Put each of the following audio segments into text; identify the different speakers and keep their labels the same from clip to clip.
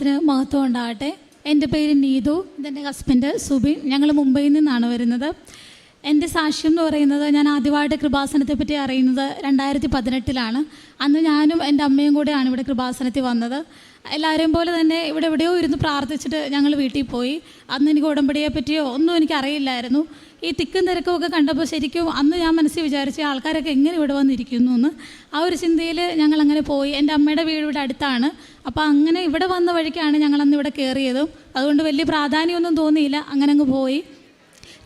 Speaker 1: നാമത്തിന് മഹത്വം ഉണ്ടാകട്ടെ. എൻ്റെ പേര് നീതു, ഇതെൻ്റെ ഹസ്ബൻഡ് സുബിൻ. ഞങ്ങൾ മുംബൈയിൽ നിന്നാണ് വരുന്നത്. എൻ്റെ സാക്ഷ്യം എന്ന് പറയുന്നത്, ഞാൻ ആദ്യമായിട്ട് കൃപാസനത്തെ പറ്റി അറിയുന്നത് 2018 അന്ന് ഞാനും എൻ്റെ അമ്മയും കൂടെയാണ് ഇവിടെ കൃപാസനത്തിൽ വന്നത്. എല്ലാവരെയും പോലെ തന്നെ ഇവിടെ എവിടെയോ ഇരുന്ന് പ്രാർത്ഥിച്ചിട്ട് ഞങ്ങൾ വീട്ടിൽ പോയി. അന്ന് എനിക്ക് ഉടമ്പടിയെ പറ്റിയോ ഒന്നും എനിക്ക് അറിയില്ലായിരുന്നു. ഈ തിക്കും തിരക്കും ഒക്കെ കണ്ടപ്പോൾ ശരിക്കും അന്ന് ഞാൻ മനസ്സിൽ വിചാരിച്ച ആൾക്കാരൊക്കെ എങ്ങനെ ഇവിടെ വന്നിരിക്കുന്നു എന്ന്. ആ ഒരു ചിന്തയിൽ ഞങ്ങളങ്ങനെ പോയി. എൻ്റെ അമ്മയുടെ വീട് ഇവിടെ അടുത്താണ്. അപ്പോൾ അങ്ങനെ ഇവിടെ വന്ന വഴിക്കാണ് ഞങ്ങളന്ന് ഇവിടെ കയറിയതും. അതുകൊണ്ട് വലിയ പ്രാധാന്യമൊന്നും തോന്നിയില്ല, അങ്ങനെ അങ്ങ് പോയി.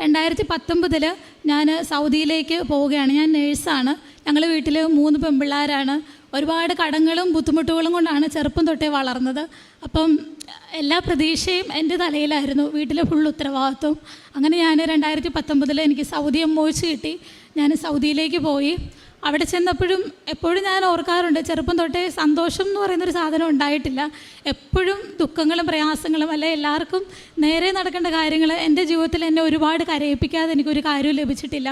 Speaker 1: 2019 ഞാൻ സൗദിയിലേക്ക് പോവുകയാണ്. ഞാൻ നേഴ്സാണ്. ഞങ്ങൾ വീട്ടിൽ 3 പെൺപിള്ളേരാണ്. ഒരുപാട് കടങ്ങളും ബുദ്ധിമുട്ടുകളും കൊണ്ടാണ് ചെറുപ്പം തൊട്ടേ വളർന്നത്. അപ്പം എല്ലാ പ്രതീക്ഷയും എൻ്റെ തലയിലായിരുന്നു, വീട്ടിലെ ഫുൾ ഉത്തരവാദിത്വം. അങ്ങനെ ഞാൻ 2019 എനിക്ക് സൗദി എംഒഎച്ച് കിട്ടി. ഞാൻ സൗദിയിലേക്ക് പോയി. അവിടെ ചെന്നപ്പോഴും എപ്പോഴും ഞാൻ ഓർക്കാറുണ്ട്, ചെറുപ്പം തൊട്ടേ സന്തോഷം എന്ന് പറയുന്നൊരു സാധനം ഉണ്ടായിട്ടില്ല. എപ്പോഴും ദുഃഖങ്ങളും പ്രയാസങ്ങളും, അല്ലെ എല്ലാവർക്കും നേരെ നടക്കേണ്ട കാര്യങ്ങൾ എൻ്റെ ജീവിതത്തിൽ എന്നെ ഒരുപാട് കരയിപ്പിക്കാതെ എനിക്കൊരു കാര്യവും ലഭിച്ചിട്ടില്ല.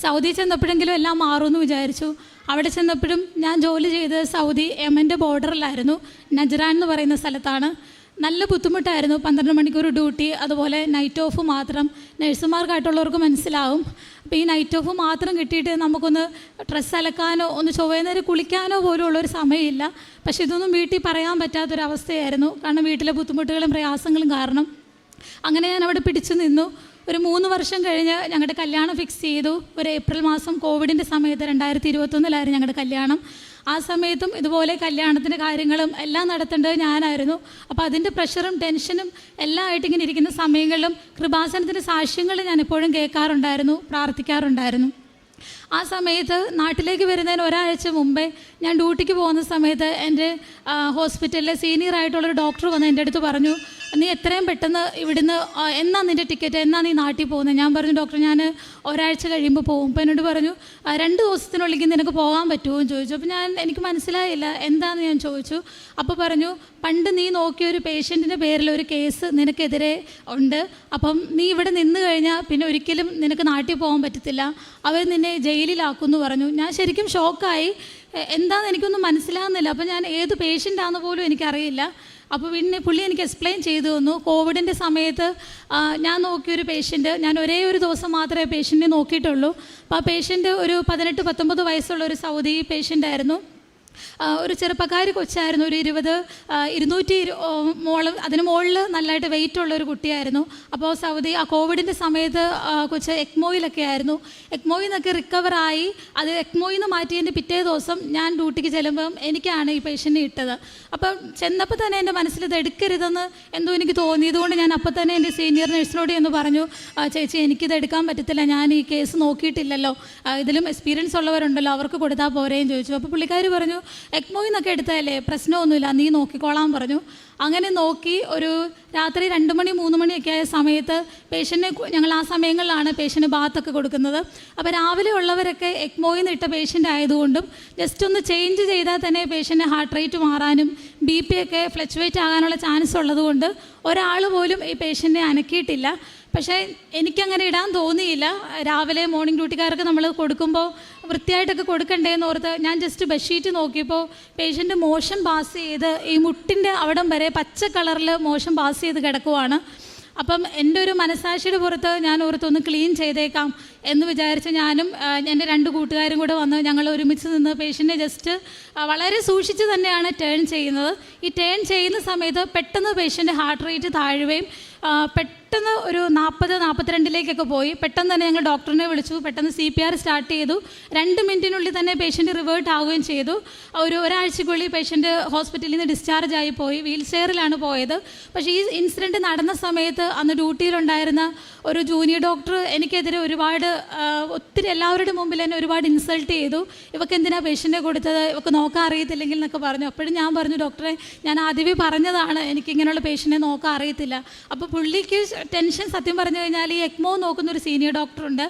Speaker 1: സൗദി ചെന്നപ്പോഴെങ്കിലും എല്ലാം മാറുമെന്ന് വിചാരിച്ചു. അവിടെ ചെന്നപ്പോഴും ഞാൻ ജോലി ചെയ്തത് സൗദി യമൻ്റെ ബോർഡറിലായിരുന്നു, നജ്റാൻ എന്ന് പറയുന്ന സ്ഥലത്താണ്. നല്ല ബുദ്ധിമുട്ടായിരുന്നു. 12 മണിക്കൂർ ഡ്യൂട്ടി, അതുപോലെ നൈറ്റ് ഓഫ് മാത്രം. നഴ്സുമാർക്കായിട്ടുള്ളവർക്ക് മനസ്സിലാവും. അപ്പോൾ ഈ നൈറ്റ് ഓഫ് മാത്രം കിട്ടിയിട്ട് നമുക്കൊന്ന് ഡ്രസ്സ് അലക്കാനോ ഒന്ന് ചൊവ്വേന്നേരം കുളിക്കാനോ പോലും ഉള്ളൊരു സമയമില്ല. പക്ഷെ ഇതൊന്നും വീട്ടിൽ പറയാൻ പറ്റാത്തൊരവസ്ഥയായിരുന്നു, കാരണം വീട്ടിലെ ബുദ്ധിമുട്ടുകളും പ്രയാസങ്ങളും കാരണം. അങ്ങനെ ഞാൻ അവിടെ പിടിച്ചു നിന്നു. ഒരു 3 വർഷം കഴിഞ്ഞ് ഞങ്ങളുടെ കല്യാണം ഫിക്സ് ചെയ്തു. ഒരു ഏപ്രിൽ മാസം കോവിഡിൻ്റെ സമയത്ത് 2021 ഞങ്ങളുടെ കല്യാണം. ആ സമയത്തും ഇതുപോലെ കല്യാണത്തിൻ്റെ കാര്യങ്ങളും എല്ലാം നടത്തേണ്ടത് ഞാനായിരുന്നു. അപ്പോൾ അതിൻ്റെ പ്രഷറും ടെൻഷനും എല്ലാം ആയിട്ട് ഇങ്ങനെ ഇരിക്കുന്ന സമയങ്ങളിലും കൃപാസനത്തിൻ്റെ സാക്ഷ്യങ്ങൾ ഞാൻ എപ്പോഴും കേൾക്കാറുണ്ടായിരുന്നു, പ്രാർത്ഥിക്കാറുണ്ടായിരുന്നു. ആ സമയത്ത് നാട്ടിലേക്ക് വരുന്നതിന് ഒരാഴ്ച മുമ്പേ ഞാൻ ഡ്യൂട്ടിക്ക് പോകുന്ന സമയത്ത് എൻ്റെ ഹോസ്പിറ്റലിലെ സീനിയറായിട്ടുള്ളൊരു ഡോക്ടർ വന്ന് എൻ്റെ അടുത്ത് പറഞ്ഞു, നീ എത്രയും പെട്ടെന്ന് ഇവിടുന്ന് എന്നാ നിൻ്റെ ടിക്കറ്റ്, എന്നാ നീ നാട്ടിൽ പോകുന്നത്? ഞാൻ പറഞ്ഞു, ഡോക്ടർ ഞാൻ ഒരാഴ്ച കഴിയുമ്പോൾ പോകും. അപ്പോൾ എന്നോട് പറഞ്ഞു, 2 ദിവസത്തിനുള്ളിൽ നിനക്ക് പോകാൻ പറ്റുമോ എന്ന് ചോദിച്ചു. അപ്പോൾ എനിക്ക് മനസ്സിലായില്ല എന്താണെന്ന് ഞാൻ ചോദിച്ചു. അപ്പോൾ പറഞ്ഞു, പണ്ട് നീ നോക്കിയ ഒരു പേഷ്യൻറ്റിൻ്റെ പേരിൽ ഒരു കേസ് നിനക്കെതിരെ ഉണ്ട്. അപ്പം നീ ഇവിടെ നിന്ന് കഴിഞ്ഞാൽ പിന്നെ ഒരിക്കലും നിനക്ക് നാട്ടിൽ പോകാൻ പറ്റത്തില്ല, അവർ നിന്നെ ജയിലിലാക്കുമെന്ന് പറഞ്ഞു. ഞാൻ ശരിക്കും ഷോക്കായി. എന്താണെന്ന് എനിക്കൊന്നും മനസ്സിലാകുന്നില്ല. അപ്പോൾ ഞാൻ ഏത് പേഷ്യൻ്റാണെന്ന് പോലും എനിക്കറിയില്ല. അപ്പോൾ പിന്നെ പുള്ളി എനിക്ക് എക്സ്പ്ലെയിൻ ചെയ്തു തന്നു. കോവിഡിൻ്റെ സമയത്ത് ഞാൻ നോക്കിയൊരു പേഷ്യൻറ്റ്, ഞാൻ ഒരേ ഒരു ദിവസം മാത്രമേ പേഷ്യൻറ്റിനെ നോക്കിയിട്ടുള്ളൂ. അപ്പോൾ ആ പേഷ്യൻറ്റ് ഒരു 18-19 വയസ്സുള്ള ഒരു സൗദി പേഷ്യൻ്റായിരുന്നു. ഒരു ചെറുപ്പക്കാരി കൊച്ചായിരുന്നു. ഒരു 200 അതിന് മുകളിൽ നല്ലതായിട്ട് വെയിറ്റ് ഉള്ള ഒരു കുട്ടിയായിരുന്നു. അപ്പോൾ സൗദി ആ കോവിഡിൻ്റെ സമയത്ത് കൊച്ച് എക്മോയിലൊക്കെ ആയിരുന്നു. എക്മോയിൽ നിന്നൊക്കെ റിക്കവറായി. അത് എക്മോയിൽ നിന്ന് മാറ്റിയതിൻ്റെ പിറ്റേ ദിവസം ഞാൻ ഡ്യൂട്ടിക്ക് ചെല്ലുമ്പം എനിക്കാണ് ഈ പേഷ്യൻറ്റിനെ ഇട്ടത്. അപ്പം ചെന്നപ്പോൾ തന്നെ എൻ്റെ മനസ്സിൽ ഇത് എടുക്കരുതെന്ന് എന്തോ എനിക്ക് തോന്നിയതുകൊണ്ട് ഞാൻ അപ്പം തന്നെ എൻ്റെ സീനിയർ നഴ്സിനോട് എന്ന് പറഞ്ഞു, ചേച്ചി എനിക്കിത് എടുക്കാൻ പറ്റത്തില്ല, ഞാൻ ഈ കേസ് നോക്കിയിട്ടില്ലല്ലോ, ഇതിലും എക്സ്പീരിയൻസ് ഉള്ളവരുണ്ടല്ലോ, അവർക്ക് കൊടുത്താൽ പോരേന്ന് ചോദിച്ചു. അപ്പോൾ പുള്ളിക്കാർ പറഞ്ഞു, എക്മോയിൽ നിന്നൊക്കെ എടുത്താലേ പ്രശ്നമൊന്നുമില്ല, നീ നോക്കിക്കോളാൻ പറഞ്ഞു. അങ്ങനെ നോക്കി. ഒരു രാത്രി 2 മണി 3 മണിയൊക്കെ ആയ സമയത്ത് പേഷ്യൻറ്റിനെ, ഞങ്ങൾ ആ സമയങ്ങളിലാണ് പേഷ്യൻറ്റ് ബാത്തൊക്കെ കൊടുക്കുന്നത്. അപ്പോൾ രാവിലെ ഉള്ളവരൊക്കെ എക്മോയിൽ നിന്ന് ഇട്ട പേഷ്യൻ്റ് ആയതുകൊണ്ടും ജസ്റ്റ് ഒന്ന് ചേഞ്ച് ചെയ്താൽ തന്നെ പേഷ്യൻ്റെ ഹാർട്ട് റേറ്റ് മാറാനും BP ഒക്കെ ഫ്ലക്ച്വേറ്റ് ആകാനുള്ള ചാൻസ് ഉള്ളതുകൊണ്ട് ഒരാൾ പോലും ഈ പേഷ്യൻറ്റിനെ അനക്കിയിട്ടില്ല. പക്ഷേ എനിക്കങ്ങനെ ഇടാൻ തോന്നിയില്ല. രാവിലെ മോർണിംഗ് ഡ്യൂട്ടിക്കാർക്ക് നമ്മൾ കൊടുക്കുമ്പോൾ വൃത്തിയായിട്ടൊക്കെ കൊടുക്കണ്ടേന്ന് ഓർത്ത് ഞാൻ ജസ്റ്റ് ബെഡ്ഷീറ്റ് നോക്കിയപ്പോൾ പേഷ്യൻ്റ് മോഷൻ പാസ് ചെയ്ത് ഈ മുട്ടിൻ്റെ അവിടം വരെ പച്ച കളറിൽ മോഷൻ പാസ് ചെയ്ത് കിടക്കുവാണ്. അപ്പം എൻ്റെ ഒരു മനസാക്ഷിയുടെ പുറത്ത് ഞാൻ ഓർത്തൊന്ന് ക്ലീൻ ചെയ്തേക്കാം എന്ന് വിചാരിച്ച് ഞാനും എൻ്റെ 2 കൂട്ടുകാരും കൂടെ വന്ന് ഞങ്ങൾ ഒരുമിച്ച് നിന്ന് പേഷ്യൻറ്റിനെ ജസ്റ്റ് വളരെ സൂക്ഷിച്ച് തന്നെയാണ് ടേൺ ചെയ്യുന്നത്. ഈ ടേൺ ചെയ്യുന്ന സമയത്ത് പെട്ടെന്ന് പേഷ്യൻ്റ് ഹാർട്ട് റേറ്റ് താഴുകയും പെട്ടെന്ന് ഒരു 40-42 പോയി. പെട്ടെന്ന് തന്നെ ഞങ്ങൾ ഡോക്ടറിനെ വിളിച്ചു. പെട്ടെന്ന് CPR സ്റ്റാർട്ട് ചെയ്തു. 2 മിനിറ്റിനുള്ളിൽ തന്നെ പേഷ്യൻ്റ് റിവേർട്ട് ആവുകയും ചെയ്തു. ഒരാഴ്ചക്കുള്ളിൽ പേഷ്യൻ്റ് ഹോസ്പിറ്റലിൽ നിന്ന് ഡിസ്ചാർജ് ആയി പോയി. വീൽ ചെയറിലാണ് പോയത്. പക്ഷേ ഈ ഇൻസിഡൻറ്റ് നടന്ന സമയത്ത് അന്ന് ഡ്യൂട്ടിയിലുണ്ടായിരുന്ന ഒരു ജൂനിയർ ഡോക്ടർ എനിക്കെതിരെ ഒരുപാട് ഒത്തിരി എല്ലാവരുടെ മുമ്പിൽ എന്നെ ഒരുപാട് ഇൻസൾട്ട് ചെയ്തു. ഇവർക്ക് എന്തിനാണ് പേഷ്യൻറ്റിനെ കൊടുത്തത്, ഇവർക്ക് നോക്കാൻ അറിയത്തില്ലെങ്കിൽ എന്നൊക്കെ പറഞ്ഞു. അപ്പോഴും ഞാൻ പറഞ്ഞു, ഡോക്ടറെ ഞാൻ ആദ്യമേ പറഞ്ഞതാണ് എനിക്കിങ്ങനെയുള്ള പേഷ്യൻറ്റിനെ നോക്കാൻ അറിയത്തില്ല. അപ്പോൾ പുള്ളിക്ക് ടെൻഷൻ സത്യം പറഞ്ഞു കഴിഞ്ഞാൽ ഈ എക്മോ നോക്കുന്ന ഒരു സീനിയർ ഡോക്ടറുണ്ട്.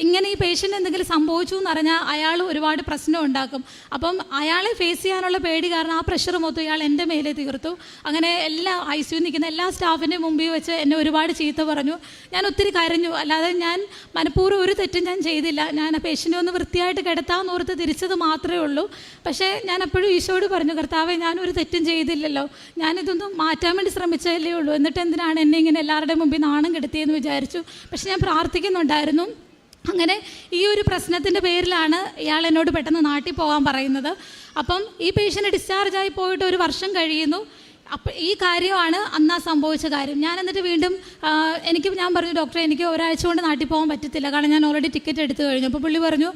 Speaker 1: ഇങ്ങനെ ഈ പേഷ്യൻ്റ് എന്തെങ്കിലും സംഭവിച്ചു എന്ന് പറഞ്ഞാൽ അയാൾ ഒരുപാട് പ്രശ്നം ഉണ്ടാക്കും. അപ്പം അയാളെ ഫേസ് ചെയ്യാനുള്ള പേടി കാരണം ആ പ്രഷർ മൊത്തം ഇയാൾ എൻ്റെ മേലെ തീർത്തു. അങ്ങനെ എല്ലാ ICU നിൽക്കുന്ന എല്ലാ സ്റ്റാഫിൻ്റെ മുമ്പിൽ വെച്ച് എന്നെ ഒരുപാട് ചീത്ത പറഞ്ഞു. ഞാൻ ഒത്തിരി കരഞ്ഞു. അല്ലാതെ ഞാൻ മനഃപൂർവ്വം ഒരു തെറ്റും ഞാൻ ചെയ്തില്ല. ഞാൻ ആ പേഷ്യൻ്റ് ഒന്ന് വൃത്തിയായിട്ട് കിടത്താമെന്ന് ഓർത്ത് തിരിച്ചത് മാത്രമേ ഉള്ളൂ. പക്ഷേ ഞാൻ എപ്പോഴും ഈശോയോട് പറഞ്ഞു, കർത്താവേ ഞാനൊരു തെറ്റും ചെയ്തില്ലല്ലോ, ഞാനിതൊന്നും മാറ്റാൻ വേണ്ടി ശ്രമിച്ചതല്ലേ ഉള്ളൂ, എന്നിട്ട് എന്തിനാണ് എന്നെ ഇങ്ങനെ എല്ലാവരുടെ മുമ്പിൽ നാണം കെടുത്തിയെന്ന് വിചാരിച്ചു. പക്ഷെ ഞാൻ പ്രാർത്ഥിക്കുന്നുണ്ടായിരുന്നു. അങ്ങനെ ഈ ഒരു പ്രശ്നത്തിൻ്റെ പേരിലാണ് ഇയാൾ എന്നോട് പെട്ടെന്ന് നാട്ടിൽ പോകാൻ പറയുന്നത്. അപ്പം ഈ പേഷ്യൻ്റ് ഡിസ്ചാർജായി പോയിട്ട് ഒരു വർഷം കഴിയുന്നു. അപ്പം ഈ കാര്യമാണ് അന്നാ സംഭവിച്ച കാര്യം. ഞാൻ എന്നിട്ട് വീണ്ടും ഞാൻ പറഞ്ഞു, ഡോക്ടറെ എനിക്ക് ഒരാഴ്ച കൊണ്ട് നാട്ടിൽ പോകാൻ പറ്റത്തില്ല, കാരണം ഞാൻ ഓൾറെഡി ടിക്കറ്റ് എടുത്തു കഴിഞ്ഞു. അപ്പോൾ പുള്ളി പറഞ്ഞു,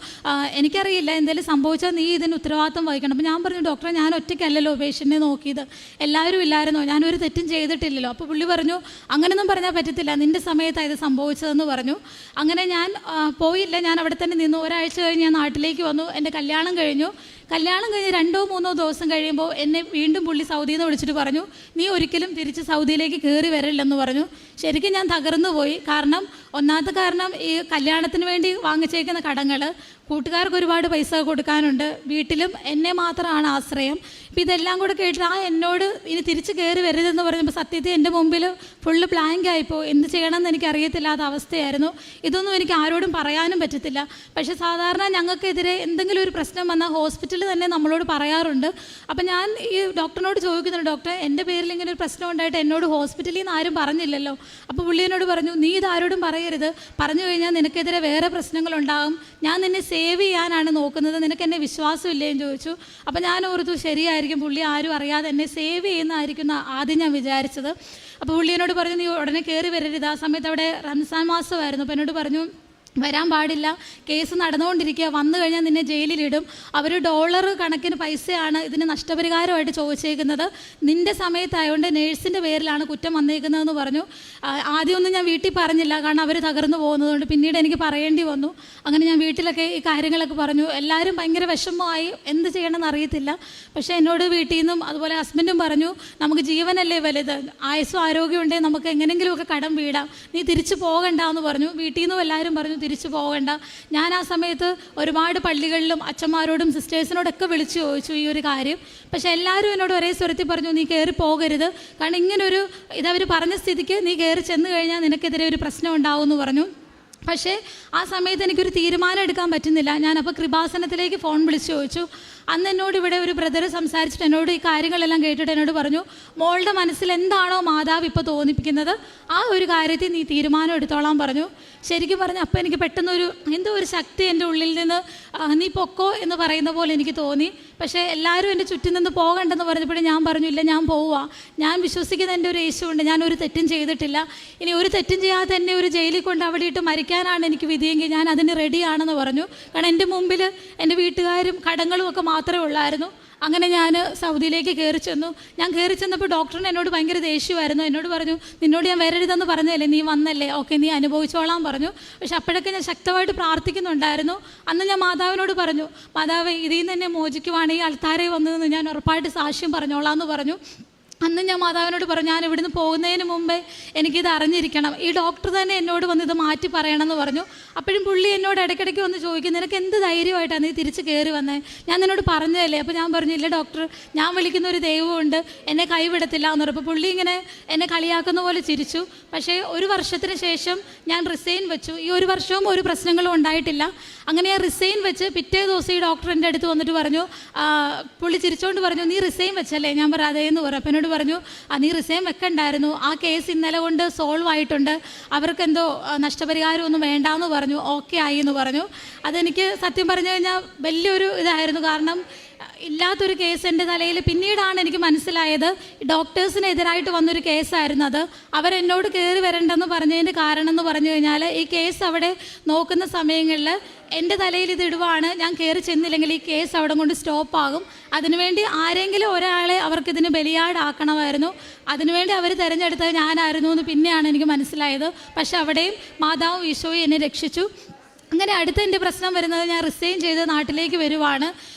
Speaker 1: എനിക്കറിയില്ല, എന്തെങ്കിലും സംഭവിച്ചാൽ നീ ഇതിന് ഉത്തരവാദിത്വം വഹിക്കണം. അപ്പോൾ ഞാൻ പറഞ്ഞു, ഡോക്ടറെ ഞാൻ ഒറ്റയ്ക്കല്ലല്ലോ പേഷ്യൻറ്റിനെ നോക്കിയത്, എല്ലാവരും ഇല്ലായിരുന്നോ, ഞാനൊരു തെറ്റും ചെയ്തിട്ടില്ലല്ലോ. അപ്പോൾ പുള്ളി പറഞ്ഞു, അങ്ങനെയൊന്നും പറഞ്ഞാൽ പറ്റത്തില്ല, നിൻ്റെ സമയത്താണ് ഇത് സംഭവിച്ചതെന്ന് പറഞ്ഞു. അങ്ങനെ ഞാൻ പോയില്ല, ഞാൻ അവിടെ തന്നെ നിന്നു. ഒരാഴ്ച കഴിഞ്ഞ് ഞാൻ നാട്ടിലേക്ക് വന്നു. എൻ്റെ കല്യാണം കഴിഞ്ഞ് 2-3 ദിവസം കഴിയുമ്പോൾ എന്നെ വീണ്ടും പുള്ളി സൗദിയിൽ നിന്ന് വിളിച്ചിട്ട് പറഞ്ഞു, നീ ഒരിക്കലും തിരിച്ച് സൗദിയിലേക്ക് കയറി വരില്ലെന്ന് പറഞ്ഞു. ശരിക്കും ഞാൻ തകർന്നു പോയി. ഒന്നാമത്തെ കാരണം ഈ കല്യാണത്തിന് വേണ്ടി വാങ്ങിച്ചേക്കുന്ന കടങ്ങൾ, കൂട്ടുകാർക്ക് ഒരുപാട് പൈസ കൊടുക്കാനുണ്ട്, വീട്ടിലും എന്നെ മാത്രമാണ് ആശ്രയം. ഇപ്പം ഇതെല്ലാം കൂടെ കേട്ടിട്ട് എന്നോട് ഇനി തിരിച്ച് കയറി വരരുതെന്ന് പറഞ്ഞപ്പോൾ സത്യത്തിൽ എൻ്റെ മുമ്പിൽ ഫുള്ള് ബ്ലാങ്ക് ആയിപ്പോൾ. എന്ത് ചെയ്യണമെന്ന് എനിക്ക് അറിയത്തില്ലാത്ത അവസ്ഥയായിരുന്നു. ഇതൊന്നും എനിക്ക് ആരോടും പറയാനും പറ്റത്തില്ല. പക്ഷേ സാധാരണ ഞങ്ങൾക്കെതിരെ എന്തെങ്കിലും ഒരു പ്രശ്നം വന്നാൽ ഹോസ്പിറ്റലിൽ തന്നെ നമ്മളോട് പറയാറുണ്ട്. അപ്പം ഞാൻ ഈ ഡോക്ടറിനോട് ചോദിക്കുന്നുണ്ട്, ഡോക്ടറെ എൻ്റെ പേരിൽ ഇങ്ങനെ ഒരു പ്രശ്നം ഉണ്ടായിട്ട് എന്നോട് ഹോസ്പിറ്റലിൽ നിന്ന് ആരും പറഞ്ഞില്ലല്ലോ. അപ്പോൾ പുള്ളി എന്നോട് പറഞ്ഞു, നീ ഇതാരോടും പറയരുത്, പറഞ്ഞു കഴിഞ്ഞാൽ നിനക്കെതിരെ വേറെ പ്രശ്നങ്ങളുണ്ടാകും, ഞാൻ നിന്നെ സേവ് ചെയ്യാനാണ് നോക്കുന്നത്, നിനക്ക് എന്നെ വിശ്വാസമില്ലേന്ന് ചോദിച്ചു. അപ്പോൾ ഞാൻ ഓർത്തു, ശരിയായിരിക്കും, പുള്ളി ആരും അറിയാതെ എന്നെ സേവ് ചെയ്യുന്നതായിരിക്കും ആദ്യം ഞാൻ വിചാരിച്ചത്. അപ്പോൾ പുള്ളി എന്നോട് പറഞ്ഞു, നീ ഉടനെ കയറി വരരുത്. ആ സമയത്ത് അവിടെ റംസാൻ മാസമായിരുന്നു. അപ്പോൾ എന്നോട് പറഞ്ഞു, വരാൻ പാടില്ല, കേസ് നടന്നുകൊണ്ടിരിക്കുക, വന്നു കഴിഞ്ഞാൽ നിന്നെ ജയിലിലിടും, അവർ $1 കണക്കിന് പൈസയാണ് ഇതിന് നഷ്ടപരിഹാരമായിട്ട് ചോദിച്ചേക്കുന്നത്, നിൻ്റെ സമയത്തായതുകൊണ്ട് നേഴ്സിൻ്റെ പേരിലാണ് കുറ്റം വന്നേക്കുന്നതെന്ന് പറഞ്ഞു. ആദ്യമൊന്നും ഞാൻ വീട്ടിൽ പറഞ്ഞില്ല, കാരണം അവർ തകർന്നു പോകുന്നതുകൊണ്ട്. പിന്നീട് എനിക്ക് പറയേണ്ടി വന്നു. അങ്ങനെ ഞാൻ വീട്ടിലൊക്കെ ഈ കാര്യങ്ങളൊക്കെ പറഞ്ഞു. എല്ലാവരും ഭയങ്കര വിഷമമായി, എന്ത് ചെയ്യണമെന്ന് അറിയത്തില്ല. പക്ഷേ എന്നോട് വീട്ടിൽ നിന്നും അതുപോലെ ഹസ്ബൻഡും പറഞ്ഞു, നമുക്ക് ജീവനല്ലേ വലുത്, ആയുസ്സും ആരോഗ്യം ഉണ്ടെങ്കിൽ നമുക്ക് എങ്ങനെയെങ്കിലുമൊക്കെ കടം വീടാം, നീ തിരിച്ചു പോകണ്ട എന്ന് പറഞ്ഞു. വീട്ടിൽ നിന്നും എല്ലാവരും പറഞ്ഞു, തിരിച്ചു പോകണ്ട. ഞാൻ ആ സമയത്ത് ഒരുപാട് പള്ളികളിലും അച്ഛന്മാരോടും സിസ്റ്റേഴ്സിനോടൊക്കെ വിളിച്ചു ചോദിച്ചു ഈ ഒരു കാര്യം. പക്ഷേ എല്ലാവരും എന്നോട് ഒരേ സ്വരത്തിൽ പറഞ്ഞു, നീ കയറി പോകരുത്, കാരണം ഇങ്ങനൊരു ഇതവർ പറഞ്ഞ സ്ഥിതിക്ക് നീ കയറി ചെന്ന് കഴിഞ്ഞാൽ നിനക്കെതിരെ ഒരു പ്രശ്നം ഉണ്ടാവും എന്ന് പറഞ്ഞു. പക്ഷേ ആ സമയത്ത് എനിക്കൊരു തീരുമാനം എടുക്കാൻ പറ്റുന്നില്ല. ഞാനപ്പോൾ കൃപാസനത്തിലേക്ക് ഫോൺ വിളിച്ച് ചോദിച്ചു. അന്ന് എന്നോട് ഇവിടെ ഒരു ബ്രദർ സംസാരിച്ചിട്ട് എന്നോട് ഈ കാര്യങ്ങളെല്ലാം കേട്ടിട്ട് എന്നോട് പറഞ്ഞു, മോളുടെ മനസ്സിൽ എന്താണോ മാതാവ് ഇപ്പോൾ തോന്നിപ്പിക്കുന്നത് ആ ഒരു കാര്യത്തിൽ നീ തീരുമാനം എടുത്തോളാൻ പറഞ്ഞു. ശരിക്കും പറഞ്ഞു, അപ്പോൾ എനിക്ക് പെട്ടെന്നൊരു എന്തോ ഒരു ശക്തി എൻ്റെ ഉള്ളിൽ നിന്ന് നീ പൊക്കോ എന്ന് പറയുന്ന പോലെ എനിക്ക് തോന്നി. പക്ഷേ എല്ലാവരും എൻ്റെ ചുറ്റും നിന്ന് പോകണ്ടെന്ന് പറഞ്ഞപ്പോഴും ഞാൻ പറഞ്ഞു, ഇല്ല, ഞാൻ പോവുക, ഞാൻ വിശ്വസിക്കുന്ന എൻ്റെ ഒരു യേശുവുണ്ട്, ഞാനൊരു തെറ്റും ചെയ്തിട്ടില്ല, ഇനി ഒരു തെറ്റും ചെയ്യാതെ തന്നെ ഒരു ജയിലിൽ കൊണ്ട് അവിടെ ഇട്ട് മരിക്കാനാണ് എനിക്ക് വിധിയെങ്കിൽ ഞാൻ അതിന് റെഡിയാണെന്ന് പറഞ്ഞു. കാരണം എൻ്റെ മുമ്പിൽ എൻ്റെ വീട്ടുകാരും കടങ്ങളും ഒക്കെ മാത്രമേ ഉള്ളായിരുന്നു. അങ്ങനെ ഞാൻ സൗദിയിലേക്ക് കയറി ചെന്നു. ഞാൻ കയറി ചെന്നപ്പോൾ ഡോക്ടറിന് എന്നോട് ഭയങ്കര ദേഷ്യമായിരുന്നു. എന്നോട് പറഞ്ഞു, നിന്നോട് ഞാൻ വരരുതെന്ന് പറഞ്ഞതല്ലേ, നീ വന്നല്ലേ, ഓക്കെ നീ അനുഭവിച്ചോളാം പറഞ്ഞു. പക്ഷെ അപ്പോഴൊക്കെ ഞാൻ ശക്തമായിട്ട് പ്രാർത്ഥിക്കുന്നുണ്ടായിരുന്നു. അന്ന് ഞാൻ മാതാവിനോട് പറഞ്ഞു, മാതാവ് ഇതിൽ നിന്ന് എന്നെ മോചിക്കുവാണെങ്കിൽ അൾത്താരയിൽ വന്നതെന്ന് ഞാൻ ഉറപ്പായിട്ട് സാക്ഷ്യം പറഞ്ഞോളാം എന്ന് പറഞ്ഞു. അന്ന് ഞാൻ മാതാവിനോട് പറഞ്ഞു, ഞാൻ ഇവിടുന്ന് പോകുന്നതിന് മുമ്പേ എനിക്കിത് അറിഞ്ഞിരിക്കണം, ഈ ഡോക്ടർ തന്നെ എന്നോട് വന്ന് ഇത് മാറ്റി പറയണമെന്ന് പറഞ്ഞു. അപ്പോഴും പുള്ളി എന്നോട് ഇടയ്ക്കിടയ്ക്ക് വന്ന് ചോദിക്കും, നിനക്ക് എന്ത് ധൈര്യമായിട്ടാണ് നീ തിരിച്ച് കയറി വന്നേ, ഞാൻ നിന്നോട് പറഞ്ഞതല്ലേ. അപ്പോൾ ഞാൻ പറഞ്ഞു, ഇല്ല ഡോക്ടർ, ഞാൻ വിളിക്കുന്ന ഒരു ദൈവമുണ്ട്, എന്നെ കൈവിടത്തില്ല എന്ന് പറഞ്ഞു. പുള്ളി ഇങ്ങനെ എന്നെ കളിയാക്കുന്ന പോലെ ചിരിച്ചു. പക്ഷേ ഒരു വർഷത്തിന് ശേഷം ഞാൻ റിസൈൻ വെച്ചു. ഈ ഒരു വർഷവും ഒരു പ്രശ്നങ്ങളും ഉണ്ടായിട്ടില്ല. അങ്ങനെ ഞാൻ റിസൈൻ വെച്ച് പിറ്റേ ദിവസം ഈ ഡോക്ടർ എൻ്റെ അടുത്ത് വന്നിട്ട് പറഞ്ഞു, പുള്ളി ചിരിച്ചുകൊണ്ട് പറഞ്ഞു, നീ റിസൈൻ വെച്ചല്ലേ? ഞാൻ പറഞ്ഞു, അതേന്ന് പറഞ്ഞു. അപ്പം എന്നോട് പറഞ്ഞു, നീ റിസൈൻ വെക്കണ്ടായിരുന്നു, ആ കേസ് ഇന്നലെ കൊണ്ട് സോൾവ് ആയിട്ടുണ്ട്, അവർക്കെന്തോ നഷ്ടപരിഹാരമൊന്നും വേണ്ടാന്ന് പറഞ്ഞു, ഓക്കെ ആയി എന്ന് പറഞ്ഞു. അതെനിക്ക് സത്യം പറഞ്ഞു കഴിഞ്ഞാൽ വലിയൊരു ഇതായിരുന്നു. കാരണം ഇല്ലാത്തൊരു കേസ് എൻ്റെ തലയിൽ പിന്നീടാണ് എനിക്ക് മനസ്സിലായത്, ഡോക്ടേഴ്സിനെതിരായിട്ട് വന്നൊരു കേസായിരുന്നു അത്. അവരെന്നോട് കയറി വരണ്ടെന്ന് പറഞ്ഞതിൻ്റെ കാരണം എന്ന് പറഞ്ഞു കഴിഞ്ഞാൽ, ഈ കേസ് അവിടെ നോക്കുന്ന സമയങ്ങളിൽ എൻ്റെ തലയിൽ ഇത് ഇടുവാണ്, ഞാൻ കയറി ചെന്നില്ലെങ്കിൽ ഈ കേസ് അവിടെ കൊണ്ട് സ്റ്റോപ്പാകും, അതിനുവേണ്ടി ആരെങ്കിലും ഒരാളെ അവർക്കിതിന് ബലിയാടാക്കണമായിരുന്നു, അതിനുവേണ്ടി അവർ തിരഞ്ഞെടുത്തത് ഞാനായിരുന്നു എന്ന് പിന്നെയാണ് എനിക്ക് മനസ്സിലായത്. പക്ഷെ അവിടെയും മാതാവും ഈശോയും എന്നെ രക്ഷിച്ചു. അങ്ങനെ അടുത്ത എൻ്റെ പ്രശ്നം വരുന്നത്, ഞാൻ റിസൈൻ ചെയ്ത് നാട്ടിലേക്ക് വരുവാണ്.